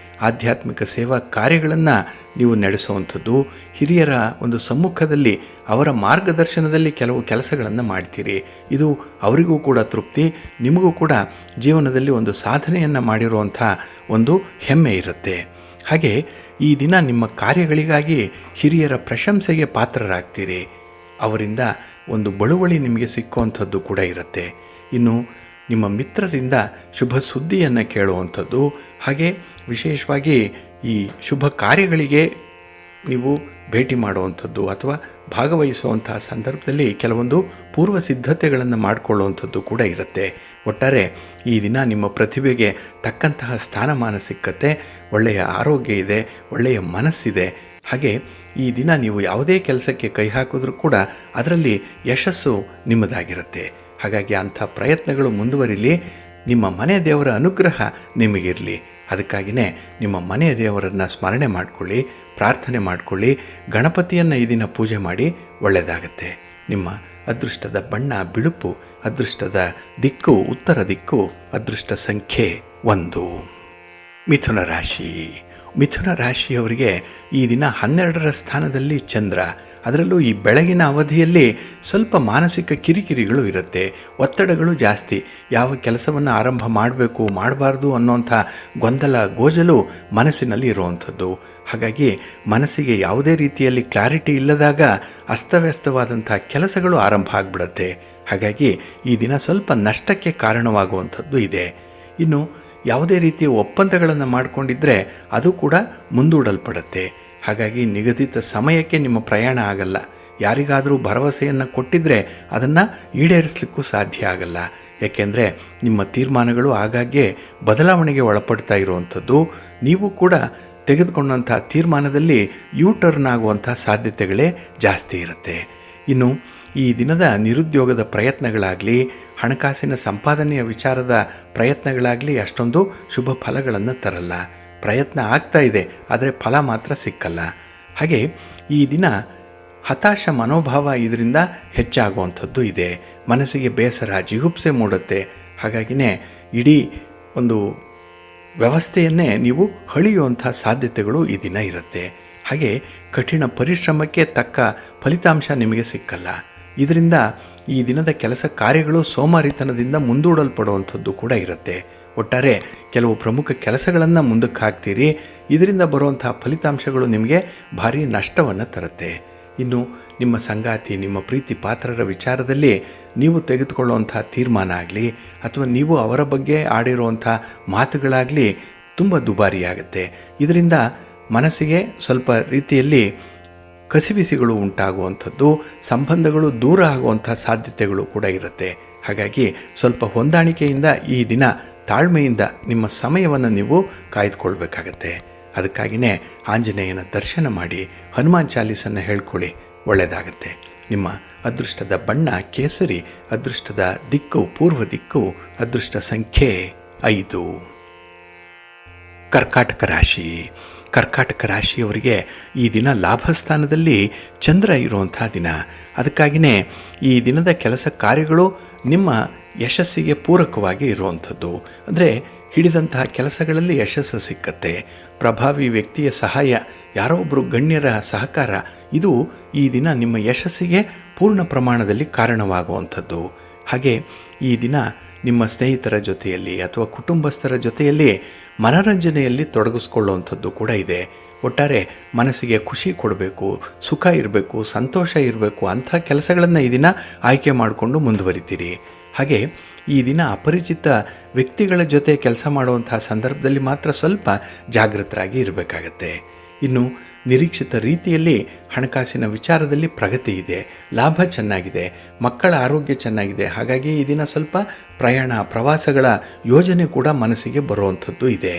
ಆಧ್ಯಾತ್ಮಿಕ ಸೇವಾ ಕಾರ್ಯಗಳನ್ನು ನೀವು ನಡೆಸುವಂಥದ್ದು, ಹಿರಿಯರ ಒಂದು ಸಮ್ಮುಖದಲ್ಲಿ ಅವರ ಮಾರ್ಗದರ್ಶನದಲ್ಲಿ ಕೆಲವು ಕೆಲಸಗಳನ್ನು ಮಾಡ್ತೀರಿ. ಇದು ಅವರಿಗೂ ಕೂಡ ತೃಪ್ತಿ, ನಿಮಗೂ ಕೂಡ ಜೀವನದಲ್ಲಿ ಒಂದು ಸಾಧನೆಯನ್ನು ಮಾಡಿರುವಂಥ ಒಂದು ಹೆಮ್ಮೆ ಇರುತ್ತೆ. ಹಾಗೆ ಈ ದಿನ ನಿಮ್ಮ ಕಾರ್ಯಗಳಿಗಾಗಿ ಹಿರಿಯರ ಪ್ರಶಂಸೆಗೆ ಪಾತ್ರರಾಗ್ತೀರಿ. ಅವರಿಂದ ಒಂದು ಬಳುವಳಿ ನಿಮಗೆ ಸಿಕ್ಕುವಂಥದ್ದು ಕೂಡ ಇರುತ್ತೆ. ಇನ್ನು ನಿಮ್ಮ ಮಿತ್ರರಿಂದ ಶುಭ ಸುದ್ದಿಯನ್ನು ಕೇಳುವಂಥದ್ದು, ಹಾಗೆ ವಿಶೇಷವಾಗಿ ಈ ಶುಭ ಕಾರ್ಯಗಳಿಗೆ ನೀವು ಭೇಟಿ ಮಾಡುವಂಥದ್ದು ಅಥವಾ ಭಾಗವಹಿಸುವಂತಹ ಸಂದರ್ಭದಲ್ಲಿ ಕೆಲವೊಂದು ಪೂರ್ವ ಸಿದ್ಧತೆಗಳನ್ನು ಮಾಡಿಕೊಳ್ಳುವಂಥದ್ದು ಕೂಡ ಇರುತ್ತೆ. ಒಟ್ಟಾರೆ ಈ ದಿನ ನಿಮ್ಮ ಪ್ರತಿಭೆಗೆ ತಕ್ಕಂತಹ ಸ್ಥಾನಮಾನ ಸಿಕ್ಕತ್ತೆ. ಒಳ್ಳೆಯ ಆರೋಗ್ಯ ಇದೆ, ಒಳ್ಳೆಯ ಮನಸ್ಸಿದೆ. ಹಾಗೆ ಈ ದಿನ ನೀವು ಯಾವುದೇ ಕೆಲಸಕ್ಕೆ ಕೈ ಹಾಕಿದ್ರೂ ಕೂಡ ಅದರಲ್ಲಿ ಯಶಸ್ಸು ನಿಮ್ಮದಾಗಿರುತ್ತೆ. ಹಾಗಾಗಿ ಅಂಥ ಪ್ರಯತ್ನಗಳು ಮುಂದುವರಿಲಿ. ನಿಮ್ಮ ಮನೆ ದೇವರ ಅನುಗ್ರಹ ನಿಮಗಿರಲಿ. ಅದಕ್ಕಾಗಿಯೇ ನಿಮ್ಮ ಮನೆಯ ದೇವರನ್ನು ಸ್ಮರಣೆ ಮಾಡಿಕೊಳ್ಳಿ, ಪ್ರಾರ್ಥನೆ ಮಾಡಿಕೊಳ್ಳಿ, ಗಣಪತಿಯನ್ನು ಈ ದಿನ ಪೂಜೆ ಮಾಡಿ, ಒಳ್ಳೆಯದಾಗತ್ತೆ. ನಿಮ್ಮ ಅದೃಷ್ಟದ ಬಣ್ಣ ಬಿಳುಪು, ಅದೃಷ್ಟದ ದಿಕ್ಕು ಉತ್ತರ ದಿಕ್ಕು, ಅದೃಷ್ಟ ಸಂಖ್ಯೆ 1. ಮಿಥುನ ರಾಶಿ. ಮಿಥುನ ರಾಶಿಯವರಿಗೆ ಈ ದಿನ 12ರ ಸ್ಥಾನದಲ್ಲಿ ಚಂದ್ರ. ಅದರಲ್ಲೂ ಈ ಬೆಳಗಿನ ಅವಧಿಯಲ್ಲಿ ಸ್ವಲ್ಪ ಮಾನಸಿಕ ಕಿರಿಕಿರಿಗಳು ಇರುತ್ತೆ, ಒತ್ತಡಗಳು ಜಾಸ್ತಿ. ಯಾವ ಕೆಲಸವನ್ನು ಆರಂಭ ಮಾಡಬೇಕು ಮಾಡಬಾರ್ದು ಅನ್ನೋಂಥ ಗೊಂದಲ ಗೋಜಲು ಮನಸ್ಸಿನಲ್ಲಿ ಇರುವಂಥದ್ದು. ಹಾಗಾಗಿ ಮನಸ್ಸಿಗೆ ಯಾವುದೇ ರೀತಿಯಲ್ಲಿ ಕ್ಲಾರಿಟಿ ಇಲ್ಲದಾಗ ಅಸ್ತವ್ಯಸ್ತವಾದಂಥ ಕೆಲಸಗಳು ಆರಂಭ ಆಗಿಬಿಡುತ್ತೆ. ಹಾಗಾಗಿ ಈ ದಿನ ಸ್ವಲ್ಪ ನಷ್ಟಕ್ಕೆ ಕಾರಣವಾಗುವಂಥದ್ದು ಇದೆ. ಇನ್ನು ಯಾವುದೇ ರೀತಿಯ ಒಪ್ಪಂದಗಳನ್ನು ಮಾಡಿಕೊಂಡಿದ್ದರೆ ಅದು ಕೂಡ ಮುಂದೂಡಲ್ಪಡುತ್ತೆ. ಹಾಗಾಗಿ ನಿಗದಿತ ಸಮಯಕ್ಕೆ ನಿಮ್ಮ ಪ್ರಯಾಣ ಆಗಲ್ಲ. ಯಾರಿಗಾದರೂ ಭರವಸೆಯನ್ನು ಕೊಟ್ಟಿದ್ದರೆ ಅದನ್ನು ಈಡೇರಿಸಲಿಕ್ಕೂ ಸಾಧ್ಯ ಆಗಲ್ಲ. ಯಾಕೆಂದರೆ ನಿಮ್ಮ ತೀರ್ಮಾನಗಳು ಆಗಾಗ್ಗೆ ಬದಲಾವಣೆಗೆ ಒಳಪಡ್ತಾ ಇರುವಂಥದ್ದು. ನೀವು ಕೂಡ ತೆಗೆದುಕೊಂಡಂಥ ತೀರ್ಮಾನದಲ್ಲಿ ಟರ್ನ್ ಆಗುವಂಥ ಸಾಧ್ಯತೆಗಳೇ ಜಾಸ್ತಿ ಇರುತ್ತೆ. ಇನ್ನು ಈ ದಿನದ ನಿರುದ್ಯೋಗದ ಪ್ರಯತ್ನಗಳಾಗಲಿ, ಹಣಕಾಸಿನ ಸಂಪಾದನೆಯ ವಿಚಾರದ ಪ್ರಯತ್ನಗಳಾಗಲಿ ಅಷ್ಟೊಂದು ಶುಭ ಫಲಗಳನ್ನು ತರಲ್ಲ. ಪ್ರಯತ್ನ ಆಗ್ತಾ ಇದೆ, ಆದರೆ ಫಲ ಮಾತ್ರ ಸಿಕ್ಕಲ್ಲ. ಹಾಗೆ ಈ ದಿನ ಹತಾಶ ಮನೋಭಾವ ಇದರಿಂದ ಹೆಚ್ಚಾಗುವಂಥದ್ದು ಇದೆ. ಮನಸ್ಸಿಗೆ ಬೇಸರ, ಜಿಗುಪ್ಸೆ ಮೂಡುತ್ತೆ. ಹಾಗಾಗಿನೇ ಇಡೀ ಒಂದು ವ್ಯವಸ್ಥೆಯನ್ನೇ ನೀವು ಹಳಿಯುವಂಥ ಸಾಧ್ಯತೆಗಳು ಈ ದಿನ ಇರುತ್ತೆ. ಹಾಗೆ ಕಠಿಣ ಪರಿಶ್ರಮಕ್ಕೆ ತಕ್ಕ ಫಲಿತಾಂಶ ನಿಮಗೆ ಸಿಕ್ಕಲ್ಲ. ಇದರಿಂದ ಈ ದಿನದ ಕೆಲಸ ಕಾರ್ಯಗಳು ಸೋಮಾರಿತನದಿಂದ ಮುಂದೂಡಲ್ಪಡುವಂಥದ್ದು ಕೂಡ ಇರುತ್ತೆ. ಒಟ್ಟಾರೆ ಕೆಲವು ಪ್ರಮುಖ ಕೆಲಸಗಳನ್ನು ಮುಂದಕ್ಕೆ ಹಾಕ್ತೀರಿ. ಇದರಿಂದ ಬರುವಂಥ ಫಲಿತಾಂಶಗಳು ನಿಮಗೆ ಭಾರಿ ನಷ್ಟವನ್ನು ತರುತ್ತೆ. ಇನ್ನು ನಿಮ್ಮ ಸಂಗಾತಿ, ನಿಮ್ಮ ಪ್ರೀತಿ ಪಾತ್ರರ ವಿಚಾರದಲ್ಲಿ ನೀವು ತೆಗೆದುಕೊಳ್ಳುವಂಥ ತೀರ್ಮಾನ ಆಗಲಿ ಅಥವಾ ನೀವು ಅವರ ಬಗ್ಗೆ ಆಡಿರುವಂಥ ಮಾತುಗಳಾಗಲಿ ತುಂಬ ದುಬಾರಿಯಾಗುತ್ತೆ. ಇದರಿಂದ ಮನಸ್ಸಿಗೆ ಸ್ವಲ್ಪ ರೀತಿಯಲ್ಲಿ ಕಸಿವಿಸಿಗಳು ಉಂಟಾಗುವಂಥದ್ದು, ಸಂಬಂಧಗಳು ದೂರ ಆಗುವಂಥ ಸಾಧ್ಯತೆಗಳು ಕೂಡ ಇರುತ್ತೆ. ಹಾಗಾಗಿ ಸ್ವಲ್ಪ ಹೊಂದಾಣಿಕೆಯಿಂದ ಈ ದಿನ ತಾಳ್ಮೆಯಿಂದ ನಿಮ್ಮ ಸಮಯವನ್ನು ನೀವು ಕಾಯ್ದುಕೊಳ್ಬೇಕಾಗತ್ತೆ. ಅದಕ್ಕಾಗಿಯೇ ಆಂಜನೇಯನ ದರ್ಶನ ಮಾಡಿ, ಹನುಮಾನ್ ಚಾಲೀಸನ್ನು ಹೇಳ್ಕೊಳ್ಳಿ, ಒಳ್ಳೆಯದಾಗತ್ತೆ. ನಿಮ್ಮ ಅದೃಷ್ಟದ ಬಣ್ಣ ಕೇಸರಿ, ಅದೃಷ್ಟದ ದಿಕ್ಕು ಪೂರ್ವ ದಿಕ್ಕು, ಅದೃಷ್ಟ ಸಂಖ್ಯೆ 5. ಕರ್ಕಾಟಕ ರಾಶಿ. ಕರ್ಕಾಟಕ ರಾಶಿಯವರಿಗೆ ಈ ದಿನ ಲಾಭಸ್ಥಾನದಲ್ಲಿ ಚಂದ್ರ ಇರುವಂಥ ದಿನ. ಅದಕ್ಕಾಗಿಯೇ ಈ ದಿನದ ಕೆಲಸ ಕಾರ್ಯಗಳು ನಿಮ್ಮ ಯಶಸ್ಸಿಗೆ ಪೂರಕವಾಗಿ ಇರುವಂಥದ್ದು. ಅಂದರೆ ಹಿಡಿದಂತಹ ಕೆಲಸಗಳಲ್ಲಿ ಯಶಸ್ಸು ಸಿಕ್ಕತ್ತೆ. ಪ್ರಭಾವಿ ವ್ಯಕ್ತಿಯ ಸಹಾಯ, ಯಾರೋ ಒಬ್ಬರು ಗಣ್ಯರ ಸಹಕಾರ, ಇದು ಈ ದಿನ ನಿಮ್ಮ ಯಶಸ್ಸಿಗೆ ಪೂರ್ಣ ಪ್ರಮಾಣದಲ್ಲಿ ಕಾರಣವಾಗುವಂಥದ್ದು. ಹಾಗೆ ಈ ದಿನ ನಿಮ್ಮ ಸ್ನೇಹಿತರ ಜೊತೆಯಲ್ಲಿ ಅಥವಾ ಕುಟುಂಬಸ್ಥರ ಜೊತೆಯಲ್ಲಿ ಮನರಂಜನೆಯಲ್ಲಿ ತೊಡಗಿಸ್ಕೊಳ್ಳುವಂಥದ್ದು ಕೂಡ ಇದೆ. ಒಟ್ಟಾರೆ ಮನಸ್ಸಿಗೆ ಖುಷಿ ಕೊಡಬೇಕು, ಸುಖ ಇರಬೇಕು, ಸಂತೋಷ ಇರಬೇಕು ಅಂಥ ಕೆಲಸಗಳನ್ನು ಈ ದಿನ ಆಯ್ಕೆ ಮಾಡಿಕೊಂಡು ಮುಂದುವರಿತೀರಿ. ಹಾಗೆ ಈ ದಿನ ಅಪರಿಚಿತ ವ್ಯಕ್ತಿಗಳ ಜೊತೆ ಕೆಲಸ ಮಾಡುವಂಥ ಸಂದರ್ಭದಲ್ಲಿ ಮಾತ್ರ ಸ್ವಲ್ಪ ಜಾಗೃತರಾಗಿ ಇರಬೇಕಾಗತ್ತೆ. ಇನ್ನು ನಿರೀಕ್ಷಿತ ರೀತಿಯಲ್ಲಿ ಹಣಕಾಸಿನ ವಿಚಾರದಲ್ಲಿ ಪ್ರಗತಿ ಇದೆ, ಲಾಭ ಚೆನ್ನಾಗಿದೆ, ಮಕ್ಕಳ ಆರೋಗ್ಯ ಚೆನ್ನಾಗಿದೆ. ಹಾಗಾಗಿ ಈ ದಿನ ಸ್ವಲ್ಪ ಪ್ರಯಾಣ ಪ್ರವಾಸಗಳ ಯೋಜನೆ ಕೂಡ ಮನಸ್ಸಿಗೆ ಬರುವಂಥದ್ದು ಇದೆ.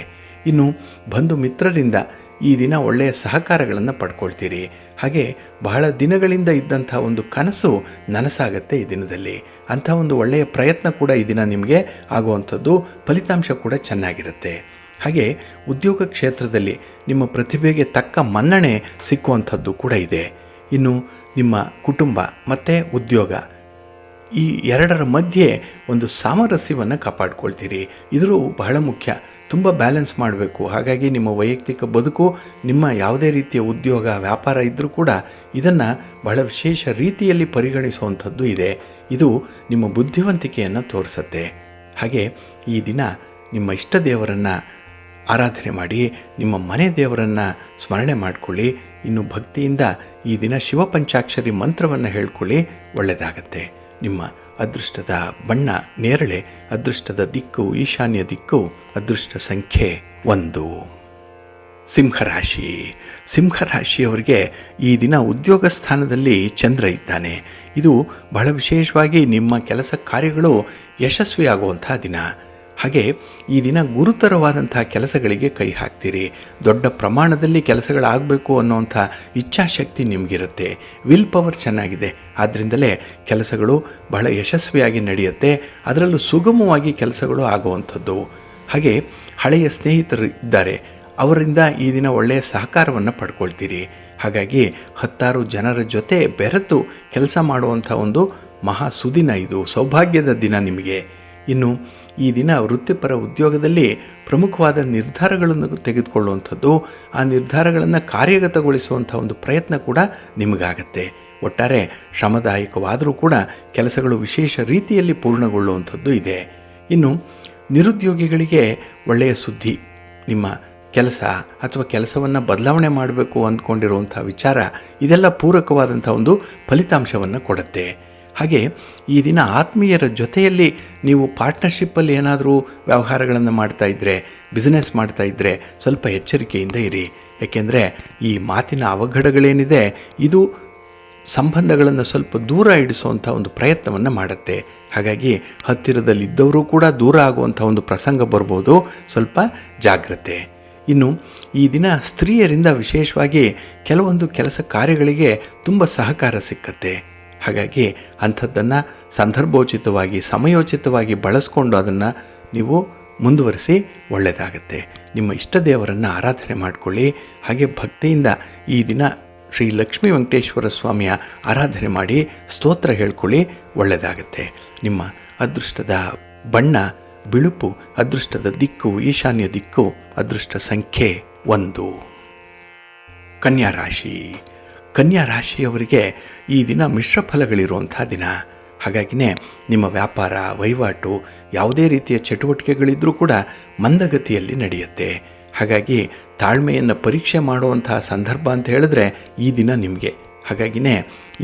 ಇನ್ನು ಬಂಧು ಮಿತ್ರರಿಂದ ಈ ದಿನ ಒಳ್ಳೆಯ ಸಹಕಾರಗಳನ್ನು ಪಡ್ಕೊಳ್ತೀರಿ. ಹಾಗೆ ಬಹಳ ದಿನಗಳಿಂದ ಇದ್ದಂಥ ಒಂದು ಕನಸು ನನಸಾಗತ್ತೆ ಈ ದಿನದಲ್ಲಿ. ಅಂಥ ಒಂದು ಒಳ್ಳೆಯ ಪ್ರಯತ್ನ ಕೂಡ ಈ ದಿನ ನಿಮಗೆ ಆಗುವಂಥದ್ದು, ಫಲಿತಾಂಶ ಕೂಡ ಚೆನ್ನಾಗಿರುತ್ತೆ. ಹಾಗೆ ಉದ್ಯೋಗ ಕ್ಷೇತ್ರದಲ್ಲಿ ನಿಮ್ಮ ಪ್ರತಿಭೆಗೆ ತಕ್ಕ ಮನ್ನಣೆ ಸಿಕ್ಕುವಂಥದ್ದು ಕೂಡ ಇದೆ. ಇನ್ನು ನಿಮ್ಮ ಕುಟುಂಬ ಮತ್ತು ಉದ್ಯೋಗ ಈ ಎರಡರ ಮಧ್ಯೆ ಒಂದು ಸಾಮರಸ್ಯವನ್ನು ಕಾಪಾಡ್ಕೊಳ್ತೀರಿ. ಇದು ಬಹಳ ಮುಖ್ಯ. ತುಂಬ ಬ್ಯಾಲೆನ್ಸ್ ಮಾಡಬೇಕು. ಹಾಗಾಗಿ ನಿಮ್ಮ ವೈಯಕ್ತಿಕ ಬದುಕು, ನಿಮ್ಮ ಯಾವುದೇ ರೀತಿಯ ಉದ್ಯೋಗ ವ್ಯಾಪಾರ ಇದ್ದರೂ ಕೂಡ ಇದನ್ನು ಬಹಳ ವಿಶೇಷ ರೀತಿಯಲ್ಲಿ ಪರಿಗಣಿಸುವಂಥದ್ದು ಇದೆ. ಇದು ನಿಮ್ಮ ಬುದ್ಧಿವಂತಿಕೆಯನ್ನು ತೋರಿಸುತ್ತೆ. ಹಾಗೆ ಈ ದಿನ ನಿಮ್ಮ ಇಷ್ಟ ದೇವರನ್ನು ಆರಾಧನೆ ಮಾಡಿ, ನಿಮ್ಮ ಮನೆ ದೇವರನ್ನು ಸ್ಮರಣೆ ಮಾಡಿಕೊಳ್ಳಿ. ಇನ್ನು ಭಕ್ತಿಯಿಂದ ಈ ದಿನ ಶಿವಪಂಚಾಕ್ಷರಿ ಮಂತ್ರವನ್ನು ಹೇಳ್ಕೊಳ್ಳಿ, ಒಳ್ಳೆಯದಾಗತ್ತೆ. ನಿಮ್ಮ ಅದೃಷ್ಟದ ಬಣ್ಣ ನೇರಳೆ, ಅದೃಷ್ಟದ ದಿಕ್ಕು ಈಶಾನ್ಯ ದಿಕ್ಕು, ಅದೃಷ್ಟ ಸಂಖ್ಯೆ 1. ಸಿಂಹರಾಶಿ. ಸಿಂಹರಾಶಿಯವರಿಗೆ ಈ ದಿನ ಉದ್ಯೋಗ ಸ್ಥಾನದಲ್ಲಿ ಚಂದ್ರ ಇದ್ದಾನೆ. ಇದು ಬಹಳ ವಿಶೇಷವಾಗಿ ನಿಮ್ಮ ಕೆಲಸ ಕಾರ್ಯಗಳು ಯಶಸ್ವಿಯಾಗುವಂಥ ದಿನ. ಹಾಗೆ ಈ ದಿನ ಗುರುತರವಾದಂಥ ಕೆಲಸಗಳಿಗೆ ಕೈ ಹಾಕ್ತೀರಿ. ದೊಡ್ಡ ಪ್ರಮಾಣದಲ್ಲಿ ಕೆಲಸಗಳಾಗಬೇಕು ಅನ್ನೋವಂಥ ಇಚ್ಛಾಶಕ್ತಿ ನಿಮಗಿರುತ್ತೆ. ವಿಲ್ ಪವರ್ ಚೆನ್ನಾಗಿದೆ. ಆದ್ದರಿಂದಲೇ ಕೆಲಸಗಳು ಬಹಳ ಯಶಸ್ವಿಯಾಗಿ ನಡೆಯುತ್ತೆ. ಅದರಲ್ಲೂ ಸುಗಮವಾಗಿ ಕೆಲಸಗಳು ಆಗುವಂಥದ್ದು. ಹಾಗೆ ಹಳೆಯ ಸ್ನೇಹಿತರು ಇದ್ದಾರೆ, ಅವರಿಂದ ಈ ದಿನ ಒಳ್ಳೆಯ ಸಹಕಾರವನ್ನು ಪಡ್ಕೊಳ್ತೀರಿ. ಹಾಗಾಗಿ 10 ಜನರ ಜೊತೆ ಬೆರೆತು ಕೆಲಸ ಮಾಡುವಂಥ ಒಂದು ಮಹಾ ಸುದಿನ, ಇದು ಸೌಭಾಗ್ಯದ ದಿನ ನಿಮಗೆ. ಇನ್ನು ಈ ದಿನ ವೃತ್ತಿಪರ ಉದ್ಯೋಗದಲ್ಲಿ ಪ್ರಮುಖವಾದ ನಿರ್ಧಾರಗಳನ್ನು ತೆಗೆದುಕೊಳ್ಳುವಂಥದ್ದು, ಆ ನಿರ್ಧಾರಗಳನ್ನು ಕಾರ್ಯಗತಗೊಳಿಸುವಂಥ ಒಂದು ಪ್ರಯತ್ನ ಕೂಡ ನಿಮಗಾಗತ್ತೆ. ಒಟ್ಟಾರೆ ಶ್ರಮದಾಯಕವಾದರೂ ಕೂಡ ಕೆಲಸಗಳು ವಿಶೇಷ ರೀತಿಯಲ್ಲಿ ಪೂರ್ಣಗೊಳ್ಳುವಂಥದ್ದು ಇದೆ. ಇನ್ನು ನಿರುದ್ಯೋಗಿಗಳಿಗೆ ಒಳ್ಳೆಯ ಸುದ್ದಿ, ನಿಮ್ಮ ಕೆಲಸ ಅಥವಾ ಕೆಲಸವನ್ನು ಬದಲಾವಣೆ ಮಾಡಬೇಕು ಅಂದ್ಕೊಂಡಿರುವಂಥ ವಿಚಾರ ಇದೆಲ್ಲ ಪೂರಕವಾದಂಥ ಒಂದು ಫಲಿತಾಂಶವನ್ನು ಕೊಡುತ್ತೆ. ಹಾಗೆ ಈ ದಿನ ಆತ್ಮೀಯರ ಜೊತೆಯಲ್ಲಿ ನೀವು ಪಾರ್ಟ್ನರ್ಶಿಪ್ಪಲ್ಲಿ ಏನಾದರೂ ವ್ಯವಹಾರಗಳನ್ನು ಮಾಡ್ತಾಯಿದ್ರೆ, ಬಿಸ್ನೆಸ್ ಮಾಡ್ತಾಯಿದ್ರೆ ಸ್ವಲ್ಪ ಎಚ್ಚರಿಕೆಯಿಂದ ಇರಿ. ಏಕೆಂದರೆ ಈ ಮಾತಿನ ಅವಘಡಗಳೇನಿದೆ ಇದು ಸಂಬಂಧಗಳನ್ನು ಸ್ವಲ್ಪ ದೂರ ಇಡಿಸುವಂಥ ಒಂದು ಪ್ರಯತ್ನವನ್ನು ಮಾಡುತ್ತೆ. ಹಾಗಾಗಿ ಹತ್ತಿರದಲ್ಲಿದ್ದವರು ಕೂಡ ದೂರ ಆಗುವಂಥ ಒಂದು ಪ್ರಸಂಗ ಬರ್ಬೋದು, ಸ್ವಲ್ಪ ಜಾಗ್ರತೆ. ಇನ್ನು ಈ ದಿನ ಸ್ತ್ರೀಯರಿಂದ ವಿಶೇಷವಾಗಿ ಕೆಲವೊಂದು ಕೆಲಸ ಕಾರ್ಯಗಳಿಗೆ ತುಂಬ ಸಹಕಾರ ಸಿಕ್ಕತ್ತೆ. ಹಾಗಾಗಿ ಅಂಥದ್ದನ್ನು ಸಂದರ್ಭೋಚಿತವಾಗಿ ಸಮಯೋಚಿತವಾಗಿ ಬಳಸ್ಕೊಂಡು ಅದನ್ನು ನೀವು ಮುಂದುವರಿಸಿ ಒಳ್ಳೆಯದಾಗತ್ತೆ. ನಿಮ್ಮ ಇಷ್ಟ ದೇವರನ್ನು ಆರಾಧನೆ ಮಾಡಿಕೊಳ್ಳಿ. ಹಾಗೆ ಭಕ್ತಿಯಿಂದ ಈ ದಿನ ಶ್ರೀ ಲಕ್ಷ್ಮೀ ವೆಂಕಟೇಶ್ವರ ಸ್ವಾಮಿಯ ಆರಾಧನೆ ಮಾಡಿ ಸ್ತೋತ್ರ ಹೇಳ್ಕೊಳ್ಳಿ, ಒಳ್ಳೆಯದಾಗತ್ತೆ. ನಿಮ್ಮ ಅದೃಷ್ಟದ ಬಣ್ಣ ಬಿಳುಪು, ಅದೃಷ್ಟದ ದಿಕ್ಕು ಈಶಾನ್ಯ ದಿಕ್ಕು, ಅದೃಷ್ಟ ಸಂಖ್ಯೆ 1. ಕನ್ಯಾ ರಾಶಿ. ಕನ್ಯಾ ರಾಶಿಯವರಿಗೆ ಈ ದಿನ ಮಿಶ್ರ ಫಲಗಳಿರುವಂಥ ದಿನ. ಹಾಗಾಗಿನೇ ನಿಮ್ಮ ವ್ಯಾಪಾರ ವಹಿವಾಟು ಯಾವುದೇ ರೀತಿಯ ಚಟುವಟಿಕೆಗಳಿದ್ದರೂ ಕೂಡ ಮಂದಗತಿಯಲ್ಲಿ ನಡೆಯುತ್ತೆ. ಹಾಗಾಗಿ ತಾಳ್ಮೆಯನ್ನು ಪರೀಕ್ಷೆ ಮಾಡುವಂತಹ ಸಂದರ್ಭ ಅಂತ ಹೇಳಿದ್ರೆ ಈ ದಿನ ನಿಮಗೆ. ಹಾಗಾಗಿನೇ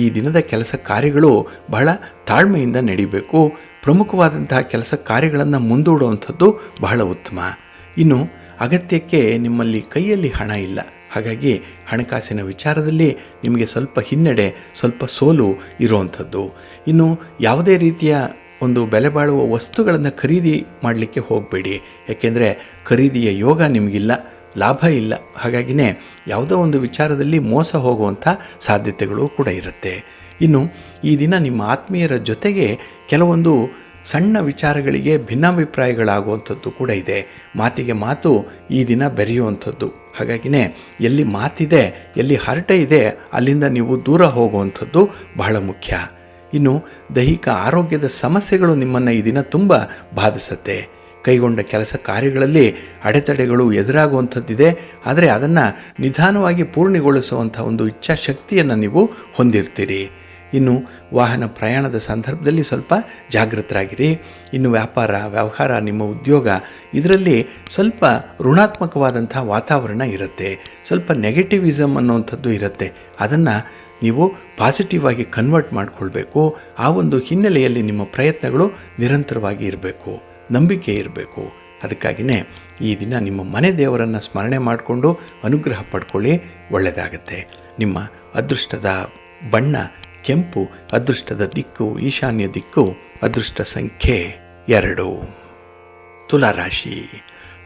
ಈ ದಿನದ ಕೆಲಸ ಕಾರ್ಯಗಳು ಬಹಳ ತಾಳ್ಮೆಯಿಂದ ನಡಿಬೇಕು. ಪ್ರಮುಖವಾದಂತಹ ಕೆಲಸ ಕಾರ್ಯಗಳನ್ನು ಮುಂದೂಡುವಂಥದ್ದು ಬಹಳ ಉತ್ತಮ. ಇನ್ನು ಅಗತ್ಯಕ್ಕೆ ನಿಮ್ಮಲ್ಲಿ ಕೈಯಲ್ಲಿ ಹಣ ಇಲ್ಲ. ಹಾಗಾಗಿ ಹಣಕಾಸಿನ ವಿಚಾರದಲ್ಲಿ ನಿಮಗೆ ಸ್ವಲ್ಪ ಹಿನ್ನಡೆ, ಸ್ವಲ್ಪ ಸೋಲು ಇರುವಂಥದ್ದು. ಇನ್ನು ಯಾವುದೇ ರೀತಿಯ ಒಂದು ಬೆಲೆ ಬಾಳುವ ವಸ್ತುಗಳನ್ನು ಖರೀದಿ ಮಾಡಲಿಕ್ಕೆ ಹೋಗಬೇಡಿ. ಯಾಕೆಂದರೆ ಖರೀದಿಯ ಯೋಗ ನಿಮಗಿಲ್ಲ, ಲಾಭ ಇಲ್ಲ. ಹಾಗಾಗಿನೇ ಯಾವುದೋ ಒಂದು ವಿಚಾರದಲ್ಲಿ ಮೋಸ ಹೋಗುವಂಥ ಸಾಧ್ಯತೆಗಳು ಕೂಡ ಇರುತ್ತೆ. ಇನ್ನು ಈ ದಿನ ನಿಮ್ಮ ಆತ್ಮೀಯರ ಜೊತೆಗೆ ಕೆಲವೊಂದು ಸಣ್ಣ ವಿಚಾರಗಳಿಗೆ ಭಿನ್ನಾಭಿಪ್ರಾಯಗಳಾಗುವಂಥದ್ದು ಕೂಡ ಇದೆ. ಮಾತಿಗೆ ಮಾತು ಈ ದಿನ ಬೆರೆಯುವಂಥದ್ದು. ಹಾಗಾಗಿನೇ ಎಲ್ಲಿ ಮಾತಿದೆ, ಎಲ್ಲಿ ಹರಟೆ ಇದೆ ಅಲ್ಲಿಂದ ನೀವು ದೂರ ಹೋಗುವಂಥದ್ದು ಬಹಳ ಮುಖ್ಯ. ಇನ್ನು ದೈಹಿಕ ಆರೋಗ್ಯದ ಸಮಸ್ಯೆಗಳು ನಿಮ್ಮನ್ನು ಈ ದಿನ ತುಂಬ ಬಾಧಿಸುತ್ತೆ. ಕೈಗೊಂಡ ಕೆಲಸ ಕಾರ್ಯಗಳಲ್ಲಿ ಅಡೆತಡೆಗಳು ಎದುರಾಗುವಂಥದ್ದಿದೆ. ಆದರೆ ಅದನ್ನು ನಿಧಾನವಾಗಿ ಪೂರ್ಣಗೊಳಿಸುವಂಥ ಒಂದು ಇಚ್ಛಾಶಕ್ತಿಯನ್ನು ನೀವು ಹೊಂದಿರ್ತೀರಿ. ಇನ್ನು ವಾಹನ ಪ್ರಯಾಣದ ಸಂದರ್ಭದಲ್ಲಿ ಸ್ವಲ್ಪ ಜಾಗೃತರಾಗಿರಿ. ಇನ್ನು ವ್ಯಾಪಾರ ವ್ಯವಹಾರ, ನಿಮ್ಮ ಉದ್ಯೋಗ ಇದರಲ್ಲಿ ಸ್ವಲ್ಪ ಋಣಾತ್ಮಕವಾದಂಥ ವಾತಾವರಣ ಇರುತ್ತೆ. ಸ್ವಲ್ಪ ನೆಗೆಟಿವಿಸಮ್ ಅನ್ನುವಂಥದ್ದು ಇರುತ್ತೆ. ಅದನ್ನು ನೀವು ಪಾಸಿಟಿವ್ ಆಗಿ ಕನ್ವರ್ಟ್ ಮಾಡಿಕೊಳ್ಬೇಕು. ಆ ಒಂದು ಹಿನ್ನೆಲೆಯಲ್ಲಿ ನಿಮ್ಮ ಪ್ರಯತ್ನಗಳು ನಿರಂತರವಾಗಿ ಇರಬೇಕು, ನಂಬಿಕೆ ಇರಬೇಕು. ಅದಕ್ಕಾಗಿಯೇ ಈ ದಿನ ನಿಮ್ಮ ಮನೆ ದೇವರನ್ನು ಸ್ಮರಣೆ ಮಾಡಿಕೊಂಡು ಅನುಗ್ರಹ ಪಡ್ಕೊಳ್ಳಿ, ಒಳ್ಳೆಯದಾಗತ್ತೆ. ನಿಮ್ಮ ಅದೃಷ್ಟದ ಬಣ್ಣ ಕೆಂಪು, ಅದೃಷ್ಟದ ದಿಕ್ಕು ಈಶಾನ್ಯ ದಿಕ್ಕು, ಅದೃಷ್ಟ ಸಂಖ್ಯೆ 2. ತುಲಾರಾಶಿ.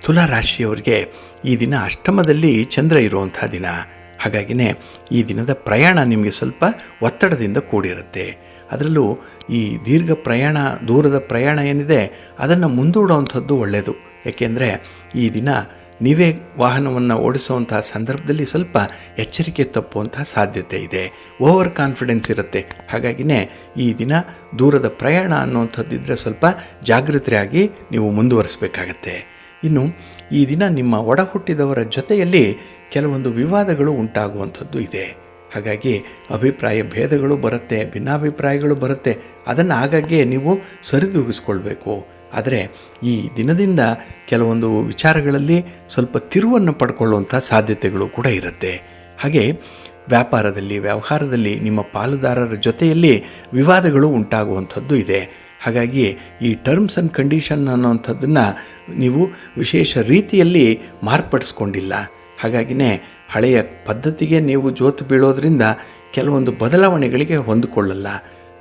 ತುಲಾರಾಶಿಯವರಿಗೆ ಈ ದಿನ ಅಷ್ಟಮದಲ್ಲಿ ಚಂದ್ರ ಇರುವಂಥ ದಿನ. ಹಾಗಾಗಿನೇ ಈ ದಿನದ ಪ್ರಯಾಣ ನಿಮಗೆ ಸ್ವಲ್ಪ ಒತ್ತಡದಿಂದ ಕೂಡಿರುತ್ತೆ. ಅದರಲ್ಲೂ ಈ ದೀರ್ಘ ಪ್ರಯಾಣ, ದೂರದ ಪ್ರಯಾಣ ಏನಿದೆ ಅದನ್ನು ಮುಂದೂಡುವಂಥದ್ದು ಒಳ್ಳೆಯದು. ಏಕೆಂದರೆ ಈ ದಿನ ನೀವೇ ವಾಹನವನ್ನು ಓಡಿಸುವಂಥ ಸಂದರ್ಭದಲ್ಲಿ ಸ್ವಲ್ಪ ಎಚ್ಚರಿಕೆ ತಪ್ಪುವಂಥ ಸಾಧ್ಯತೆ ಇದೆ. ಓವರ್ ಕಾನ್ಫಿಡೆನ್ಸ್ ಇರುತ್ತೆ. ಹಾಗಾಗಿನೇ ಈ ದಿನ ದೂರದ ಪ್ರಯಾಣ ಅನ್ನುವಂಥದ್ದಿದ್ದರೆ ಸ್ವಲ್ಪ ಜಾಗೃತರಾಗಿ ನೀವು ಮುಂದುವರಿಸಬೇಕಾಗತ್ತೆ. ಇನ್ನು ಈ ದಿನ ನಿಮ್ಮ ಒಡ ಹುಟ್ಟಿದವರ ಜೊತೆಯಲ್ಲಿ ಕೆಲವೊಂದು ವಿವಾದಗಳು ಉಂಟಾಗುವಂಥದ್ದು ಇದೆ. ಹಾಗಾಗಿ ಅಭಿಪ್ರಾಯ ಭೇದಗಳು ಬರುತ್ತೆ, ಭಿನ್ನಾಭಿಪ್ರಾಯಗಳು ಬರುತ್ತೆ. ಅದನ್ನು ಆಗಾಗ್ಗೆ ನೀವು ಸರಿದೂಗಿಸ್ಕೊಳ್ಬೇಕು. ಆದರೆ ಈ ದಿನದಿಂದ ಕೆಲವೊಂದು ವಿಚಾರಗಳಲ್ಲಿ ಸ್ವಲ್ಪ ತಿರುವನ್ನು ಪಡ್ಕೊಳ್ಳುವಂಥ ಸಾಧ್ಯತೆಗಳು ಕೂಡ ಇರುತ್ತೆ. ಹಾಗೆ ವ್ಯಾಪಾರದಲ್ಲಿ ವ್ಯವಹಾರದಲ್ಲಿ ನಿಮ್ಮ ಪಾಲುದಾರರ ಜೊತೆಯಲ್ಲಿ ವಿವಾದಗಳು ಉಂಟಾಗುವಂಥದ್ದು ಇದೆ. ಹಾಗಾಗಿ ಈ ಟರ್ಮ್ಸ್ ಆ್ಯಂಡ್ ಕಂಡೀಷನ್ ಅನ್ನೋವಂಥದ್ದನ್ನು ನೀವು ವಿಶೇಷ ರೀತಿಯಲ್ಲಿ ಮಾರ್ಪಡಿಸ್ಕೊಂಡಿಲ್ಲ. ಹಾಗಾಗಿನೇ ಹಳೆಯ ಪದ್ಧತಿಗೆ ನೀವು ಜೋತು ಬೀಳೋದ್ರಿಂದ ಕೆಲವೊಂದು ಬದಲಾವಣೆಗಳಿಗೆ ಹೊಂದಿಕೊಳ್ಳಲ್ಲ,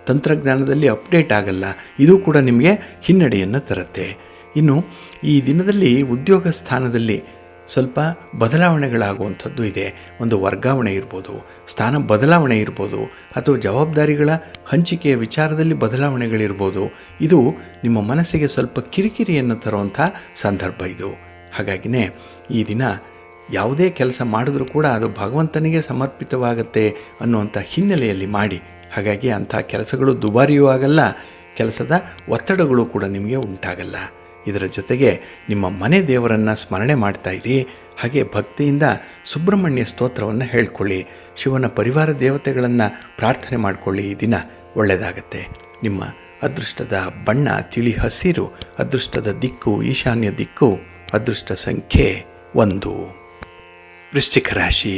ತಂತ್ರಜ್ಞಾನದಲ್ಲಿ ಅಪ್ಡೇಟ್ ಆಗಲ್ಲ. ಇದು ಕೂಡ ನಿಮಗೆ ಹಿನ್ನಡೆಯನ್ನು ತರುತ್ತೆ. ಇನ್ನು ಈ ದಿನದಲ್ಲಿ ಉದ್ಯೋಗ ಸ್ಥಾನದಲ್ಲಿ ಸ್ವಲ್ಪ ಬದಲಾವಣೆಗಳಾಗುವಂಥದ್ದು ಇದೆ. ಒಂದು ವರ್ಗಾವಣೆ ಇರ್ಬೋದು, ಸ್ಥಾನ ಬದಲಾವಣೆ ಇರ್ಬೋದು, ಅಥವಾ ಜವಾಬ್ದಾರಿಗಳ ಹಂಚಿಕೆಯ ವಿಚಾರದಲ್ಲಿ ಬದಲಾವಣೆಗಳಿರ್ಬೋದು. ಇದು ನಿಮ್ಮ ಮನಸ್ಸಿಗೆ ಸ್ವಲ್ಪ ಕಿರಿಕಿರಿಯನ್ನು ತರುವಂಥ ಸಂದರ್ಭ ಇದು. ಹಾಗಾಗಿನೇ ಈ ದಿನ ಯಾವುದೇ ಕೆಲಸ ಮಾಡಿದ್ರೂ ಕೂಡ ಅದು ಭಗವಂತನಿಗೆ ಸಮರ್ಪಿತವಾಗುತ್ತೆ ಅನ್ನುವಂಥ ಹಿನ್ನೆಲೆಯಲ್ಲಿ ಮಾಡಿ. ಹಾಗಾಗಿ ಅಂಥ ಕೆಲಸಗಳು ದುಬಾರಿಯೂ ಆಗಲ್ಲ, ಕೆಲಸದ ಒತ್ತಡಗಳು ಕೂಡ ನಿಮಗೆ ಉಂಟಾಗಲ್ಲ. ಇದರ ಜೊತೆಗೆ ನಿಮ್ಮ ಮನೆ ದೇವರನ್ನು ಸ್ಮರಣೆ ಮಾಡ್ತಾ ಇರಿ. ಹಾಗೆ ಭಕ್ತಿಯಿಂದ ಸುಬ್ರಹ್ಮಣ್ಯ ಸ್ತೋತ್ರವನ್ನು ಹೇಳ್ಕೊಳ್ಳಿ. ಶಿವನ ಪರಿವಾರ ದೇವತೆಗಳನ್ನು ಪ್ರಾರ್ಥನೆ ಮಾಡಿಕೊಳ್ಳಿ. ಈ ದಿನ ಒಳ್ಳೆಯದಾಗತ್ತೆ. ನಿಮ್ಮ ಅದೃಷ್ಟದ ಬಣ್ಣ ತಿಳಿ ಹಸಿರು, ಅದೃಷ್ಟದ ದಿಕ್ಕು ಈಶಾನ್ಯ ದಿಕ್ಕು, ಅದೃಷ್ಟ ಸಂಖ್ಯೆ 1. ವೃಶ್ಚಿಕ ರಾಶಿ.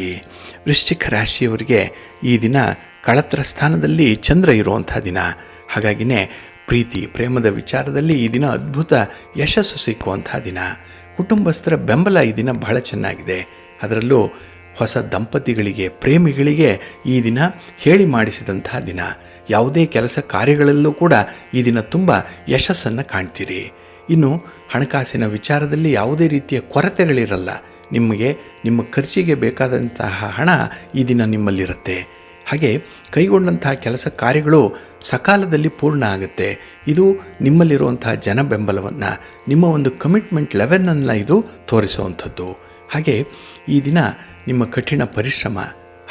ವೃಶ್ಚಿಕ ರಾಶಿಯವರಿಗೆ ಈ ದಿನ ಕಳತ್ರ ಸ್ಥಾನದಲ್ಲಿ ಚಂದ್ರ ಇರುವಂಥ ದಿನ. ಹಾಗಾಗಿನೇ ಪ್ರೀತಿ ಪ್ರೇಮದ ವಿಚಾರದಲ್ಲಿ ಈ ದಿನ ಅದ್ಭುತ ಯಶಸ್ಸು ಸಿಕ್ಕುವಂಥ ದಿನ. ಕುಟುಂಬಸ್ಥರ ಬೆಂಬಲ ಈ ದಿನ ಬಹಳ ಚೆನ್ನಾಗಿದೆ. ಅದರಲ್ಲೂ ಹೊಸ ದಂಪತಿಗಳಿಗೆ, ಪ್ರೇಮಿಗಳಿಗೆ ಈ ದಿನ ಹೇಳಿ ಮಾಡಿಸಿದಂಥ ದಿನ. ಯಾವುದೇ ಕೆಲಸ ಕಾರ್ಯಗಳಲ್ಲೂ ಕೂಡ ಈ ದಿನ ತುಂಬ ಯಶಸ್ಸನ್ನು ಕಾಣ್ತೀರಿ. ಇನ್ನು ಹಣಕಾಸಿನ ವಿಚಾರದಲ್ಲಿ ಯಾವುದೇ ರೀತಿಯ ಕೊರತೆಗಳಿರಲ್ಲ. ನಿಮಗೆ ನಿಮ್ಮ ಖರ್ಚಿಗೆ ಬೇಕಾದಂತಹ ಹಣ ಈ ದಿನ ನಿಮ್ಮಲ್ಲಿರುತ್ತೆ. ಹಾಗೆ ಕೈಗೊಂಡಂತಹ ಕೆಲಸ ಕಾರ್ಯಗಳು ಸಕಾಲದಲ್ಲಿ ಪೂರ್ಣ ಆಗುತ್ತೆ. ಇದು ನಿಮ್ಮಲ್ಲಿರುವಂತಹ ಜನ ಬೆಂಬಲವನ್ನು, ನಿಮ್ಮ ಒಂದು ಕಮಿಟ್ಮೆಂಟ್ ಲೆವೆಲನ್ನು ಇದು ತೋರಿಸುವಂಥದ್ದು. ಹಾಗೆ ಈ ದಿನ ನಿಮ್ಮ ಕಠಿಣ ಪರಿಶ್ರಮ,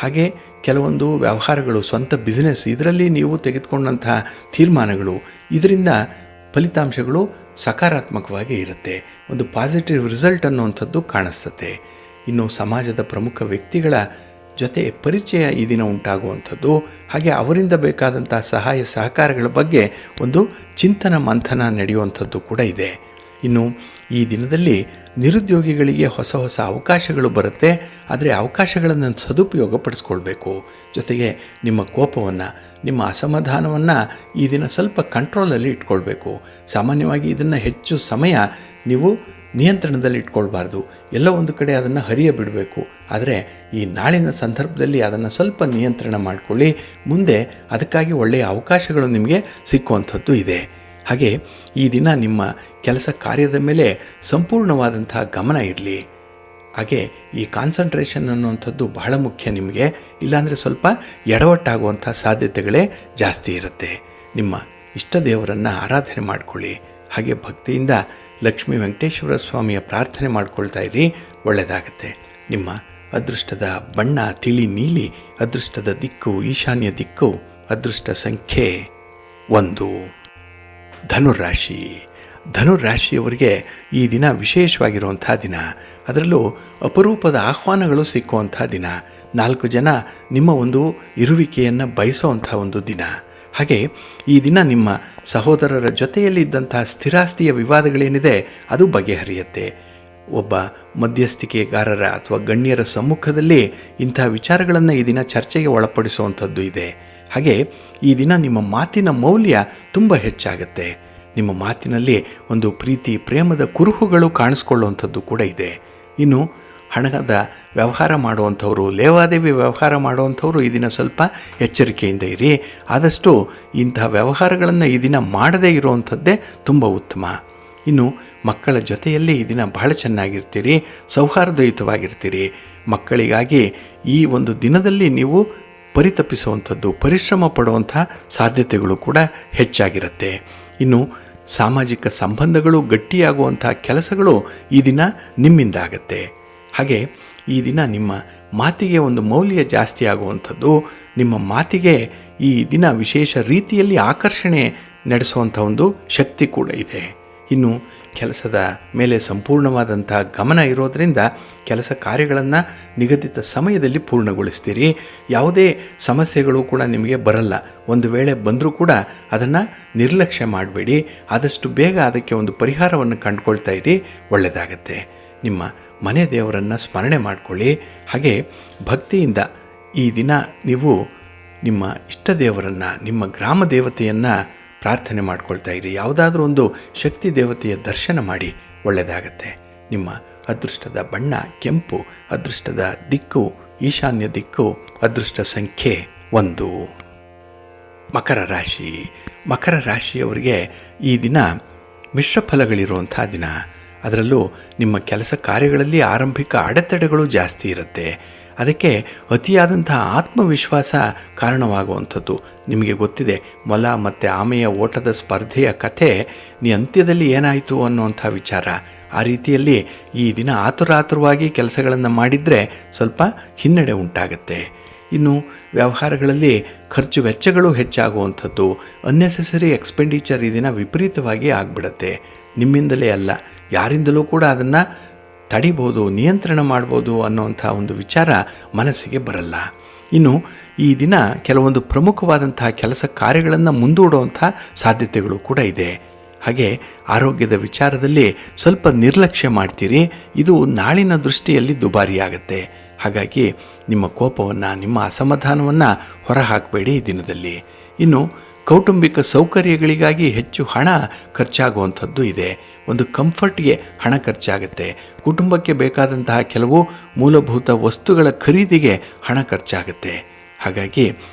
ಹಾಗೆ ಕೆಲವೊಂದು ವ್ಯವಹಾರಗಳು, ಸ್ವಂತ ಬಿಸ್ನೆಸ್, ಇದರಲ್ಲಿ ನೀವು ತೆಗೆದುಕೊಂಡಂತಹ ತೀರ್ಮಾನಗಳು, ಇದರಿಂದ ಫಲಿತಾಂಶಗಳು ಸಕಾರಾತ್ಮಕವಾಗಿ ಇರುತ್ತೆ. ಒಂದು ಪಾಸಿಟಿವ್ ರಿಸಲ್ಟ್ ಅನ್ನುವಂಥದ್ದು ಕಾಣಿಸ್ತದೆ. ಇನ್ನು ಸಮಾಜದ ಪ್ರಮುಖ ವ್ಯಕ್ತಿಗಳ ಜೊತೆ ಪರಿಚಯ ಈ ದಿನ ಉಂಟಾಗುವಂಥದ್ದು. ಹಾಗೆ ಅವರಿಂದ ಬೇಕಾದಂಥ ಸಹಾಯ ಸಹಕಾರಗಳ ಬಗ್ಗೆ ಒಂದು ಚಿಂತನ ಮಂಥನ ನಡೆಯುವಂಥದ್ದು ಕೂಡ ಇದೆ. ಇನ್ನು ಈ ದಿನದಲ್ಲಿ ನಿರುದ್ಯೋಗಿಗಳಿಗೆ ಹೊಸ ಹೊಸ ಅವಕಾಶಗಳು ಬರುತ್ತೆ. ಆದರೆ ಅವಕಾಶಗಳನ್ನು ಸದುಪಯೋಗಪಡಿಸ್ಕೊಳ್ಬೇಕು. ಜೊತೆಗೆ ನಿಮ್ಮ ಕೋಪವನ್ನು, ನಿಮ್ಮ ಅಸಮಾಧಾನವನ್ನು ಈ ದಿನ ಸ್ವಲ್ಪ ಕಂಟ್ರೋಲಲ್ಲಿ ಇಟ್ಕೊಳ್ಬೇಕು. ಸಾಮಾನ್ಯವಾಗಿ ಇದನ್ನು ಹೆಚ್ಚು ಸಮಯ ನೀವು ನಿಯಂತ್ರಣದಲ್ಲಿ ಇಟ್ಕೊಳ್ಬಾರ್ದು. ಎಲ್ಲೋ ಒಂದು ಕಡೆ ಅದನ್ನು ಹರಿಯ ಬಿಡಬೇಕು. ಆದರೆ ಈ ನಾಳಿನ ಸಂದರ್ಭದಲ್ಲಿ ಅದನ್ನು ಸ್ವಲ್ಪ ನಿಯಂತ್ರಣ ಮಾಡಿಕೊಳ್ಳಿ. ಮುಂದೆ ಅದಕ್ಕಾಗಿ ಒಳ್ಳೆಯ ಅವಕಾಶಗಳು ನಿಮಗೆ ಸಿಕ್ಕುವಂಥದ್ದು ಇದೆ. ಹಾಗೆ ಈ ದಿನ ನಿಮ್ಮ ಕೆಲಸ ಕಾರ್ಯದ ಮೇಲೆ ಸಂಪೂರ್ಣವಾದಂತಹ ಗಮನ ಇರಲಿ. ಹಾಗೆ ಈ ಕಾನ್ಸಂಟ್ರೇಷನ್ ಅನ್ನುವಂಥದ್ದು ಬಹಳ ಮುಖ್ಯ ನಿಮಗೆ. ಇಲ್ಲಾಂದರೆ ಸ್ವಲ್ಪ ಎಡವಟ್ಟಾಗುವಂಥ ಸಾಧ್ಯತೆಗಳೇ ಜಾಸ್ತಿ ಇರುತ್ತೆ. ನಿಮ್ಮ ಇಷ್ಟ ದೇವರನ್ನು ಆರಾಧನೆ ಮಾಡಿಕೊಳ್ಳಿ. ಹಾಗೆ ಭಕ್ತಿಯಿಂದ ಲಕ್ಷ್ಮೀ ವೆಂಕಟೇಶ್ವರ ಸ್ವಾಮಿಯ ಪ್ರಾರ್ಥನೆ ಮಾಡ್ಕೊಳ್ತಾ ಇರಿ, ಒಳ್ಳೆಯದಾಗತ್ತೆ. ನಿಮ್ಮ ಅದೃಷ್ಟದ ಬಣ್ಣ ತಿಳಿ ನೀಲಿ, ಅದೃಷ್ಟದ ದಿಕ್ಕು ಈಶಾನ್ಯ ದಿಕ್ಕು, ಅದೃಷ್ಟ ಸಂಖ್ಯೆ 1. ಧನುರಾಶಿ. ಧನುರಾಶಿಯವರಿಗೆ ಈ ದಿನ ವಿಶೇಷವಾಗಿರುವಂಥ ದಿನ. ಅದರಲ್ಲೂ ಅಪರೂಪದ ಆಹ್ವಾನಗಳು ಸಿಕ್ಕುವಂಥ ದಿನ. 4 ಜನ ನಿಮ್ಮ ಒಂದು ಇರುವಿಕೆಯನ್ನು ಬಯಸುವಂಥ ಒಂದು ದಿನ. ಹಾಗೆ ಈ ದಿನ ನಿಮ್ಮ ಸಹೋದರರ ಜೊತೆಯಲ್ಲಿ ಇದ್ದಂತಹ ಸ್ಥಿರಾಸ್ತಿಯ ವಿವಾದಗಳೇನಿದೆ ಅದು ಬಗೆಹರಿಯುತ್ತೆ. ಒಬ್ಬ ಮಧ್ಯಸ್ಥಿಕೆಗಾರರ ಅಥವಾ ಗಣ್ಯರ ಸಮ್ಮುಖದಲ್ಲಿ ಇಂಥ ವಿಚಾರಗಳನ್ನು ಈ ದಿನ ಚರ್ಚೆಗೆ ಒಳಪಡಿಸುವಂಥದ್ದು ಇದೆ. ಹಾಗೆ ಈ ದಿನ ನಿಮ್ಮ ಮಾತಿನ ಮೌಲ್ಯ ತುಂಬ ಹೆಚ್ಚಾಗುತ್ತೆ. ನಿಮ್ಮ ಮಾತಿನಲ್ಲಿ ಒಂದು ಪ್ರೀತಿ ಪ್ರೇಮದ ಕುರುಹುಗಳು ಕಾಣಿಸ್ಕೊಳ್ಳುವಂಥದ್ದು ಕೂಡ ಇದೆ. ಇನ್ನು ಹಣದ ವ್ಯವಹಾರ ಮಾಡುವಂಥವರು, ಲೇವಾದೇವಿ ವ್ಯವಹಾರ ಮಾಡುವಂಥವರು ಈ ದಿನ ಸ್ವಲ್ಪ ಎಚ್ಚರಿಕೆಯಿಂದ ಇರಿ. ಆದಷ್ಟು ಇಂತಹ ವ್ಯವಹಾರಗಳನ್ನು ಈ ದಿನ ಮಾಡದೇ ಇರುವಂಥದ್ದೇ ತುಂಬ ಉತ್ತಮ. ಇನ್ನು ಮಕ್ಕಳ ಜೊತೆಯಲ್ಲಿ ಈ ದಿನ ಬಹಳ ಚೆನ್ನಾಗಿರ್ತೀರಿ, ಸೌಹಾರ್ದಯುತವಾಗಿರ್ತೀರಿ. ಮಕ್ಕಳಿಗಾಗಿ ಈ ಒಂದು ದಿನದಲ್ಲಿ ನೀವು ಪರಿತಪಿಸುವಂಥದ್ದು, ಪರಿಶ್ರಮ ಪಡುವಂಥ ಸಾಧ್ಯತೆಗಳು ಕೂಡ ಹೆಚ್ಚಾಗಿರುತ್ತೆ. ಇನ್ನು ಸಾಮಾಜಿಕ ಸಂಬಂಧಗಳು ಗಟ್ಟಿಯಾಗುವಂಥ ಕೆಲಸಗಳು ಈ ದಿನ ನಿಮ್ಮಿಂದ ಆಗತ್ತೆ. ಹಾಗೆ ಈ ದಿನ ನಿಮ್ಮ ಮಾತಿಗೆ ಒಂದು ಮೌಲ್ಯ ಜಾಸ್ತಿ ಆಗುವಂಥದ್ದು, ನಿಮ್ಮ ಮಾತಿಗೆ ಈ ದಿನ ವಿಶೇಷ ರೀತಿಯಲ್ಲಿ ಆಕರ್ಷಣೆ ನಡೆಸುವಂಥ ಒಂದು ಶಕ್ತಿ ಕೂಡ ಇದೆ. ಇನ್ನು ಕೆಲಸದ ಮೇಲೆ ಸಂಪೂರ್ಣವಾದಂಥ ಗಮನ ಇರೋದರಿಂದ ಕೆಲಸ ಕಾರ್ಯಗಳನ್ನು ನಿಗದಿತ ಸಮಯದಲ್ಲಿ ಪೂರ್ಣಗೊಳಿಸ್ತೀರಿ. ಯಾವುದೇ ಸಮಸ್ಯೆಗಳು ಕೂಡ ನಿಮಗೆ ಬರಲ್ಲ. ಒಂದು ವೇಳೆ ಬಂದರೂ ಕೂಡ ಅದನ್ನು ನಿರ್ಲಕ್ಷ್ಯ ಮಾಡಬೇಡಿ. ಆದಷ್ಟು ಬೇಗ ಅದಕ್ಕೆ ಒಂದು ಪರಿಹಾರವನ್ನು ಕಂಡುಕೊಳ್ತಾ ಇರಿ, ಒಳ್ಳೆಯದಾಗತ್ತೆ. ನಿಮ್ಮ ಮನೆ ದೇವರನ್ನು ಸ್ಮರಣೆ ಮಾಡಿಕೊಳ್ಳಿ. ಹಾಗೆ ಭಕ್ತಿಯಿಂದ ಈ ದಿನ ನೀವು ನಿಮ್ಮ ಇಷ್ಟ ದೇವರನ್ನು, ನಿಮ್ಮ ಗ್ರಾಮ ದೇವತೆಯನ್ನು ಪ್ರಾರ್ಥನೆ ಮಾಡ್ಕೊಳ್ತಾ ಇರಿ. ಯಾವುದಾದ್ರೂ ಒಂದು ಶಕ್ತಿ ದೇವತೆಯ ದರ್ಶನ ಮಾಡಿ, ಒಳ್ಳೆಯದಾಗತ್ತೆ. ನಿಮ್ಮ ಅದೃಷ್ಟದ ಬಣ್ಣ ಕೆಂಪು, ಅದೃಷ್ಟದ ದಿಕ್ಕು ಈಶಾನ್ಯ ದಿಕ್ಕು, ಅದೃಷ್ಟ ಸಂಖ್ಯೆ 1. ಮಕರ ರಾಶಿ. ಮಕರ ರಾಶಿಯವರಿಗೆ ಈ ದಿನ ಮಿಶ್ರ ಫಲಗಳಿರುವಂಥ ದಿನ. ಅದರಲ್ಲೂ ನಿಮ್ಮ ಕೆಲಸ ಕಾರ್ಯಗಳಲ್ಲಿ ಆರಂಭಿಕ ಅಡೆತಡೆಗಳು ಜಾಸ್ತಿ ಇರುತ್ತೆ. ಅದಕ್ಕೆ ಅತಿಯಾದಂಥ ಆತ್ಮವಿಶ್ವಾಸ ಕಾರಣವಾಗುವಂಥದ್ದು. ನಿಮಗೆ ಗೊತ್ತಿದೆ, ಮೊಲ ಮತ್ತು ಆಮೆಯ ಓಟದ ಸ್ಪರ್ಧೆಯ ಕಥೆ ಅಂತ್ಯದಲ್ಲಿ ಏನಾಯಿತು ಅನ್ನುವಂಥ ವಿಚಾರ. ಆ ರೀತಿಯಲ್ಲಿ ಈ ದಿನ ಆತುರಾತುರವಾಗಿ ಕೆಲಸಗಳನ್ನು ಮಾಡಿದರೆ ಸ್ವಲ್ಪ ಹಿನ್ನಡೆ ಉಂಟಾಗುತ್ತೆ. ಇನ್ನು ವ್ಯವಹಾರಗಳಲ್ಲಿ ಖರ್ಚು ವೆಚ್ಚಗಳು ಹೆಚ್ಚಾಗುವಂಥದ್ದು, ಅನ್ನೆಸೆಸರಿ ಎಕ್ಸ್ಪೆಂಡಿಚರ್ ಈ ದಿನ ವಿಪರೀತವಾಗಿ ಆಗಿಬಿಡತ್ತೆ. ನಿಮ್ಮಿಂದಲೇ ಅಲ್ಲ, ಯಾರಿಂದಲೂ ಕೂಡ ಅದನ್ನು ತಡಿಬೋದು, ನಿಯಂತ್ರಣ ಮಾಡ್ಬೋದು ಅನ್ನೋವಂಥ ಒಂದು ವಿಚಾರ ಮನಸ್ಸಿಗೆ ಬರಲ್ಲ. ಇನ್ನು ಈ ದಿನ ಕೆಲವೊಂದು ಪ್ರಮುಖವಾದಂತಹ ಕೆಲಸ ಕಾರ್ಯಗಳನ್ನು ಮುಂದೂಡುವಂಥ ಸಾಧ್ಯತೆಗಳು ಕೂಡ ಇದೆ. ಹಾಗೆ ಆರೋಗ್ಯದ ವಿಚಾರದಲ್ಲಿ ಸ್ವಲ್ಪ ನಿರ್ಲಕ್ಷ್ಯ ಮಾಡ್ತೀರಿ. ಇದು ನಾಳಿನ ದೃಷ್ಟಿಯಲ್ಲಿ ದುಬಾರಿಯಾಗತ್ತೆ. ಹಾಗಾಗಿ ನಿಮ್ಮ ಕೋಪವನ್ನು, ನಿಮ್ಮ ಅಸಮಾಧಾನವನ್ನು ಹೊರಹಾಕಬೇಡಿ ಈ ದಿನದಲ್ಲಿ. ಇನ್ನು ಕೌಟುಂಬಿಕ ಸೌಕರ್ಯಗಳಿಗಾಗಿ ಹೆಚ್ಚು ಹಣ ಖರ್ಚಾಗುವಂಥದ್ದು ಇದೆ. ಒಂದು ಕಂಫರ್ಟ್ಗೆ ಹಣ ಖರ್ಚಾಗುತ್ತೆ. ಕುಟುಂಬಕ್ಕೆ ಬೇಕಾದಂತಹ ಕೆಲವು ಮೂಲಭೂತ ವಸ್ತುಗಳ ಖರೀದಿಗೆ ಹಣ ಖರ್ಚಾಗುತ್ತೆ. ಹಾಗಾಗಿ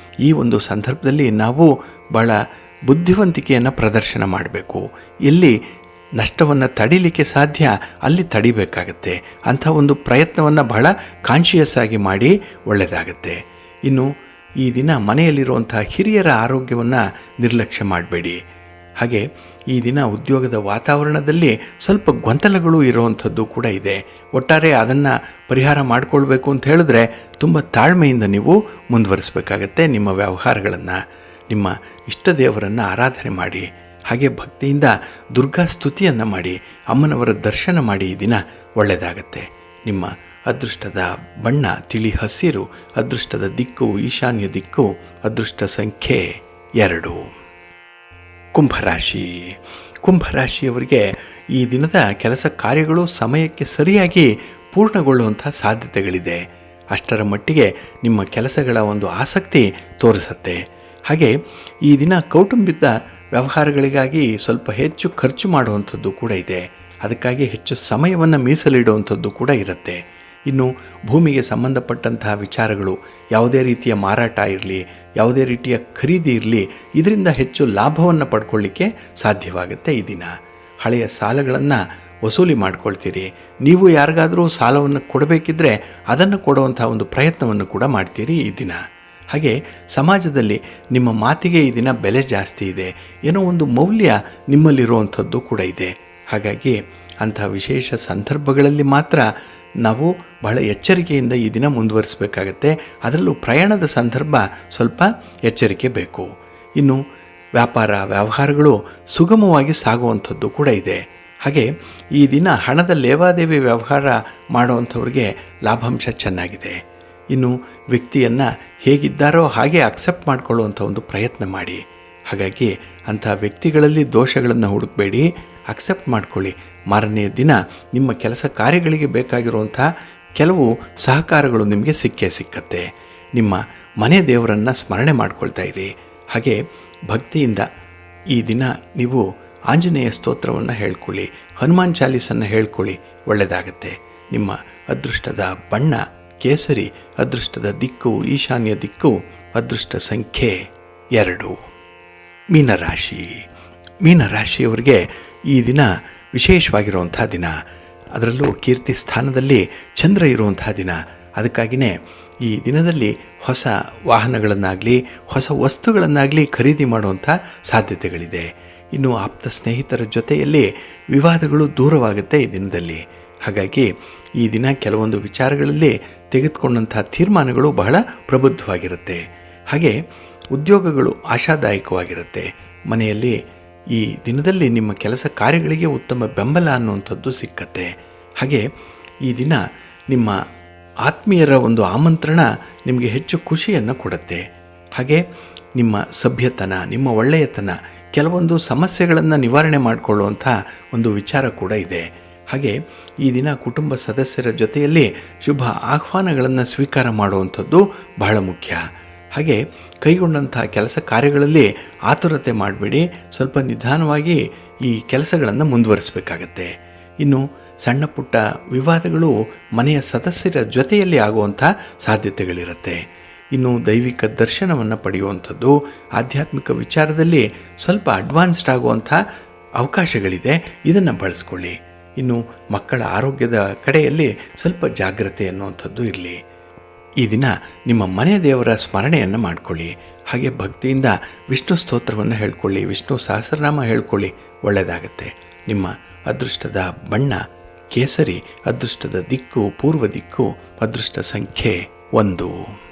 ಈ ಒಂದು ಸಂದರ್ಭದಲ್ಲಿ ನಾವು ಭಾಳ ಬುದ್ಧಿವಂತಿಕೆಯನ್ನು ಪ್ರದರ್ಶನ ಮಾಡಬೇಕು. ಎಲ್ಲಿ ನಷ್ಟವನ್ನು ತಡಿಲಿಕ್ಕೆ ಸಾಧ್ಯ ಅಲ್ಲಿ ತಡಿಬೇಕಾಗತ್ತೆ. ಅಂಥ ಒಂದು ಪ್ರಯತ್ನವನ್ನು ಬಹಳ ಕಾನ್ಷಿಯಸ್ ಆಗಿ ಮಾಡಿ ಒಳ್ಳೆಯದಾಗತ್ತೆ. ಇನ್ನು ಈ ದಿನ ಮನೆಯಲ್ಲಿರುವಂಥ ಹಿರಿಯರ ಆರೋಗ್ಯವನ್ನು ನಿರ್ಲಕ್ಷ್ಯ ಮಾಡಬೇಡಿ. ಹಾಗೆ ಈ ದಿನ ಉದ್ಯೋಗದ ವಾತಾವರಣದಲ್ಲಿ ಸ್ವಲ್ಪ ಗೊಂದಲಗಳು ಇರುವಂಥದ್ದು ಕೂಡ ಇದೆ. ಒಟ್ಟಾರೆ ಅದನ್ನು ಪರಿಹಾರ ಮಾಡಿಕೊಳ್ಬೇಕು ಅಂತ ಹೇಳಿದ್ರೆ ತುಂಬ ತಾಳ್ಮೆಯಿಂದ ನೀವು ಮುಂದುವರಿಸಬೇಕಾಗತ್ತೆ. ನಿಮ್ಮ ವ್ಯವಹಾರಗಳನ್ನು, ನಿಮ್ಮ ಇಷ್ಟ ದೇವರನ್ನು ಆರಾಧನೆ ಮಾಡಿ. ಹಾಗೆ ಭಕ್ತಿಯಿಂದ ದುರ್ಗಾ ಸ್ತುತಿಯನ್ನು ಮಾಡಿ, ಅಮ್ಮನವರ ದರ್ಶನ ಮಾಡಿ. ಈ ದಿನ ಒಳ್ಳೆಯದಾಗತ್ತೆ. ನಿಮ್ಮ ಅದೃಷ್ಟದ ಬಣ್ಣ ತಿಳಿ ಹಸಿರು, ಅದೃಷ್ಟದ ದಿಕ್ಕು ಈಶಾನ್ಯ ದಿಕ್ಕು, ಅದೃಷ್ಟ ಸಂಖ್ಯೆ 2. ಕುಂಭರಾಶಿ. ಕುಂಭರಾಶಿಯವರಿಗೆ ಈ ದಿನದ ಕೆಲಸ ಕಾರ್ಯಗಳು ಸಮಯಕ್ಕೆ ಸರಿಯಾಗಿ ಪೂರ್ಣಗೊಳ್ಳುವಂಥ ಸಾಧ್ಯತೆಗಳಿದೆ. ಅಷ್ಟರ ಮಟ್ಟಿಗೆ ನಿಮ್ಮ ಕೆಲಸಗಳ ಒಂದು ಆಸಕ್ತಿ ತೋರಿಸುತ್ತೆ. ಹಾಗೆ ಈ ದಿನ ಕೌಟುಂಬಿಕ ವ್ಯವಹಾರಗಳಿಗಾಗಿ ಸ್ವಲ್ಪ ಹೆಚ್ಚು ಖರ್ಚು ಮಾಡುವಂಥದ್ದು ಕೂಡ ಇದೆ. ಅದಕ್ಕಾಗಿ ಹೆಚ್ಚು ಸಮಯವನ್ನು ಮೀಸಲಿಡುವಂಥದ್ದು ಕೂಡ ಇರುತ್ತೆ. ಇನ್ನು ಭೂಮಿಗೆ ಸಂಬಂಧಪಟ್ಟಂತಹ ವಿಚಾರಗಳು, ಯಾವುದೇ ರೀತಿಯ ಮಾರಾಟ ಇರಲಿ, ಯಾವುದೇ ರೀತಿಯ ಖರೀದಿ ಇರಲಿ, ಇದರಿಂದ ಹೆಚ್ಚು ಲಾಭವನ್ನು ಪಡ್ಕೊಳ್ಳಿಕ್ಕೆ ಸಾಧ್ಯವಾಗುತ್ತೆ. ಈ ದಿನ ಹಳೆಯ ಸಾಲಗಳನ್ನು ವಸೂಲಿ ಮಾಡ್ಕೊಳ್ತೀರಿ. ನೀವು ಯಾರಿಗಾದರೂ ಸಾಲವನ್ನು ಕೊಡಬೇಕಿದ್ರೆ ಅದನ್ನು ಕೊಡುವಂಥ ಒಂದು ಪ್ರಯತ್ನವನ್ನು ಕೂಡ ಮಾಡ್ತೀರಿ ಈ ದಿನ. ಹಾಗೆ ಸಮಾಜದಲ್ಲಿ ನಿಮ್ಮ ಮಾತಿಗೆ ಈ ದಿನ ಬೆಲೆ ಜಾಸ್ತಿ ಇದೆ. ಏನೋ ಒಂದು ಮೌಲ್ಯ ನಿಮ್ಮಲ್ಲಿರುವಂಥದ್ದು ಕೂಡ ಇದೆ. ಹಾಗಾಗಿ ಅಂಥ ವಿಶೇಷ ಸಂದರ್ಭಗಳಲ್ಲಿ ಮಾತ್ರ ನಾವು ಬಹಳ ಎಚ್ಚರಿಕೆಯಿಂದ ಈ ದಿನ ಮುಂದುವರಿಸಬೇಕಾಗತ್ತೆ. ಅದರಲ್ಲೂ ಪ್ರಯಾಣದ ಸಂದರ್ಭ ಸ್ವಲ್ಪ ಎಚ್ಚರಿಕೆ ಬೇಕು. ಇನ್ನು ವ್ಯಾಪಾರ ವ್ಯವಹಾರಗಳು ಸುಗಮವಾಗಿ ಸಾಗುವಂಥದ್ದು ಕೂಡ ಇದೆ. ಹಾಗೆ ಈ ದಿನ ಹಣದ ಲೇವಾದೇವಿ ವ್ಯವಹಾರ ಮಾಡುವಂಥವ್ರಿಗೆ ಲಾಭಾಂಶ ಚೆನ್ನಾಗಿದೆ. ಇನ್ನು ವ್ಯಕ್ತಿಯನ್ನು ಹೇಗಿದ್ದಾರೋ ಹಾಗೆ ಅಕ್ಸೆಪ್ಟ್ ಮಾಡಿಕೊಳ್ಳುವಂಥ ಒಂದು ಪ್ರಯತ್ನ ಮಾಡಿ. ಹಾಗಾಗಿ ಅಂಥ ವ್ಯಕ್ತಿಗಳಲ್ಲಿ ದೋಷಗಳನ್ನು ಹುಡುಕಬೇಡಿ, ಅಕ್ಸೆಪ್ಟ್ ಮಾಡ್ಕೊಳ್ಳಿ. ಮಾರನೆಯ ದಿನ ನಿಮ್ಮ ಕೆಲಸ ಕಾರ್ಯಗಳಿಗೆ ಬೇಕಾಗಿರುವಂಥ ಕೆಲವು ಸಹಕಾರಗಳು ನಿಮಗೆ ಸಿಕ್ಕತ್ತೆ. ನಿಮ್ಮ ಮನೆ ದೇವರನ್ನು ಸ್ಮರಣೆ ಮಾಡ್ಕೊಳ್ತಾ ಇರಿ. ಹಾಗೆ ಭಕ್ತಿಯಿಂದ ಈ ದಿನ ನೀವು ಆಂಜನೇಯ ಸ್ತೋತ್ರವನ್ನು ಹೇಳ್ಕೊಳ್ಳಿ, ಹನುಮಾನ್ ಚಾಲೀಸನ್ನು ಹೇಳ್ಕೊಳ್ಳಿ, ಒಳ್ಳೆಯದಾಗತ್ತೆ. ನಿಮ್ಮ ಅದೃಷ್ಟದ ಬಣ್ಣ ಕೇಸರಿ, ಅದೃಷ್ಟದ ದಿಕ್ಕು ಈಶಾನ್ಯ ದಿಕ್ಕು, ಅದೃಷ್ಟ ಸಂಖ್ಯೆ 2. ಮೀನರಾಶಿ. ಮೀನರಾಶಿಯವರಿಗೆ ಈ ದಿನ ವಿಶೇಷವಾಗಿರುವಂಥ ದಿನ. ಅದರಲ್ಲೂ ಕೀರ್ತಿ ಸ್ಥಾನದಲ್ಲಿ ಚಂದ್ರ ಇರುವಂಥ ದಿನ. ಅದಕ್ಕಾಗಿಯೇ ಈ ದಿನದಲ್ಲಿ ಹೊಸ ವಾಹನಗಳನ್ನಾಗಲಿ ಹೊಸ ವಸ್ತುಗಳನ್ನಾಗಲಿ ಖರೀದಿ ಮಾಡುವಂಥ ಸಾಧ್ಯತೆಗಳಿದೆ. ಇನ್ನು ಆಪ್ತ ಸ್ನೇಹಿತರ ಜೊತೆಯಲ್ಲಿ ವಿವಾದಗಳು ದೂರವಾಗುತ್ತೆ ಈ ದಿನದಲ್ಲಿ. ಹಾಗಾಗಿ ಈ ದಿನ ಕೆಲವೊಂದು ವಿಚಾರಗಳಲ್ಲಿ ತೆಗೆದುಕೊಂಡಂಥ ತೀರ್ಮಾನಗಳು ಬಹಳ ಪ್ರಬುದ್ಧವಾಗಿರುತ್ತೆ. ಹಾಗೆ ಉದ್ಯೋಗಗಳು ಆಶಾದಾಯಕವಾಗಿರುತ್ತೆ. ಮನೆಯಲ್ಲಿ ಈ ದಿನದಲ್ಲಿ ನಿಮ್ಮ ಕೆಲಸ ಕಾರ್ಯಗಳಿಗೆ ಉತ್ತಮ ಬೆಂಬಲ ಅನ್ನುವಂಥದ್ದು ಸಿಕ್ಕತ್ತೆ. ಹಾಗೆ ಈ ದಿನ ನಿಮ್ಮ ಆತ್ಮೀಯರ ಒಂದು ಆಮಂತ್ರಣ ನಿಮಗೆ ಹೆಚ್ಚು ಖುಷಿಯನ್ನು ಕೊಡುತ್ತೆ. ಹಾಗೆ ನಿಮ್ಮ ಸಭ್ಯತನ, ನಿಮ್ಮ ಒಳ್ಳೆಯತನ, ಕೆಲವೊಂದು ಸಮಸ್ಯೆಗಳನ್ನು ನಿವಾರಣೆ ಮಾಡಿಕೊಳ್ಳುವಂಥ ಒಂದು ವಿಚಾರ ಕೂಡ ಇದೆ. ಹಾಗೆ ಈ ದಿನ ಕುಟುಂಬ ಸದಸ್ಯರ ಜೊತೆಯಲ್ಲಿ ಶುಭ ಆಹ್ವಾನಗಳನ್ನು ಸ್ವೀಕಾರ ಮಾಡುವಂಥದ್ದು ಬಹಳ ಮುಖ್ಯ. ಹಾಗೆ ಕೈಗೊಂಡಂಥ ಕೆಲಸ ಕಾರ್ಯಗಳಲ್ಲಿ ಆತುರತೆ ಮಾಡಬೇಡಿ, ಸ್ವಲ್ಪ ನಿಧಾನವಾಗಿ ಈ ಕೆಲಸಗಳನ್ನು ಮುಂದುವರಿಸಬೇಕಾಗತ್ತೆ. ಇನ್ನು ಸಣ್ಣ ಪುಟ್ಟ ವಿವಾದಗಳು ಮನೆಯ ಸದಸ್ಯರ ಜೊತೆಯಲ್ಲಿ ಆಗುವಂಥ ಸಾಧ್ಯತೆಗಳಿರುತ್ತೆ. ಇನ್ನು ದೈವಿಕ ದರ್ಶನವನ್ನು ಪಡೆಯುವಂಥದ್ದು, ಆಧ್ಯಾತ್ಮಿಕ ವಿಚಾರದಲ್ಲಿ ಸ್ವಲ್ಪ ಅಡ್ವಾನ್ಸ್ಡ್ ಆಗುವಂಥ ಅವಕಾಶಗಳಿದೆ, ಇದನ್ನು ಬಳಸ್ಕೊಳ್ಳಿ. ಇನ್ನು ಮಕ್ಕಳ ಆರೋಗ್ಯದ ಕಡೆಯಲ್ಲಿ ಸ್ವಲ್ಪ ಜಾಗ್ರತೆ ಅನ್ನುವಂಥದ್ದು ಇರಲಿ. ಈ ದಿನ ನಿಮ್ಮ ಮನೆ ದೇವರ ಸ್ಮರಣೆಯನ್ನು ಮಾಡಿಕೊಳ್ಳಿ. ಹಾಗೆ ಭಕ್ತಿಯಿಂದ ವಿಷ್ಣು ಸ್ತೋತ್ರವನ್ನು ಹೇಳ್ಕೊಳ್ಳಿ, ವಿಷ್ಣು ಸಹಸ್ರನಾಮ ಹೇಳ್ಕೊಳ್ಳಿ, ಒಳ್ಳೆಯದಾಗತ್ತೆ. ನಿಮ್ಮ ಅದೃಷ್ಟದ ಬಣ್ಣ ಕೇಸರಿ. ಅದೃಷ್ಟದ ದಿಕ್ಕು ಪೂರ್ವ ದಿಕ್ಕು. ಅದೃಷ್ಟ ಸಂಖ್ಯೆ 1.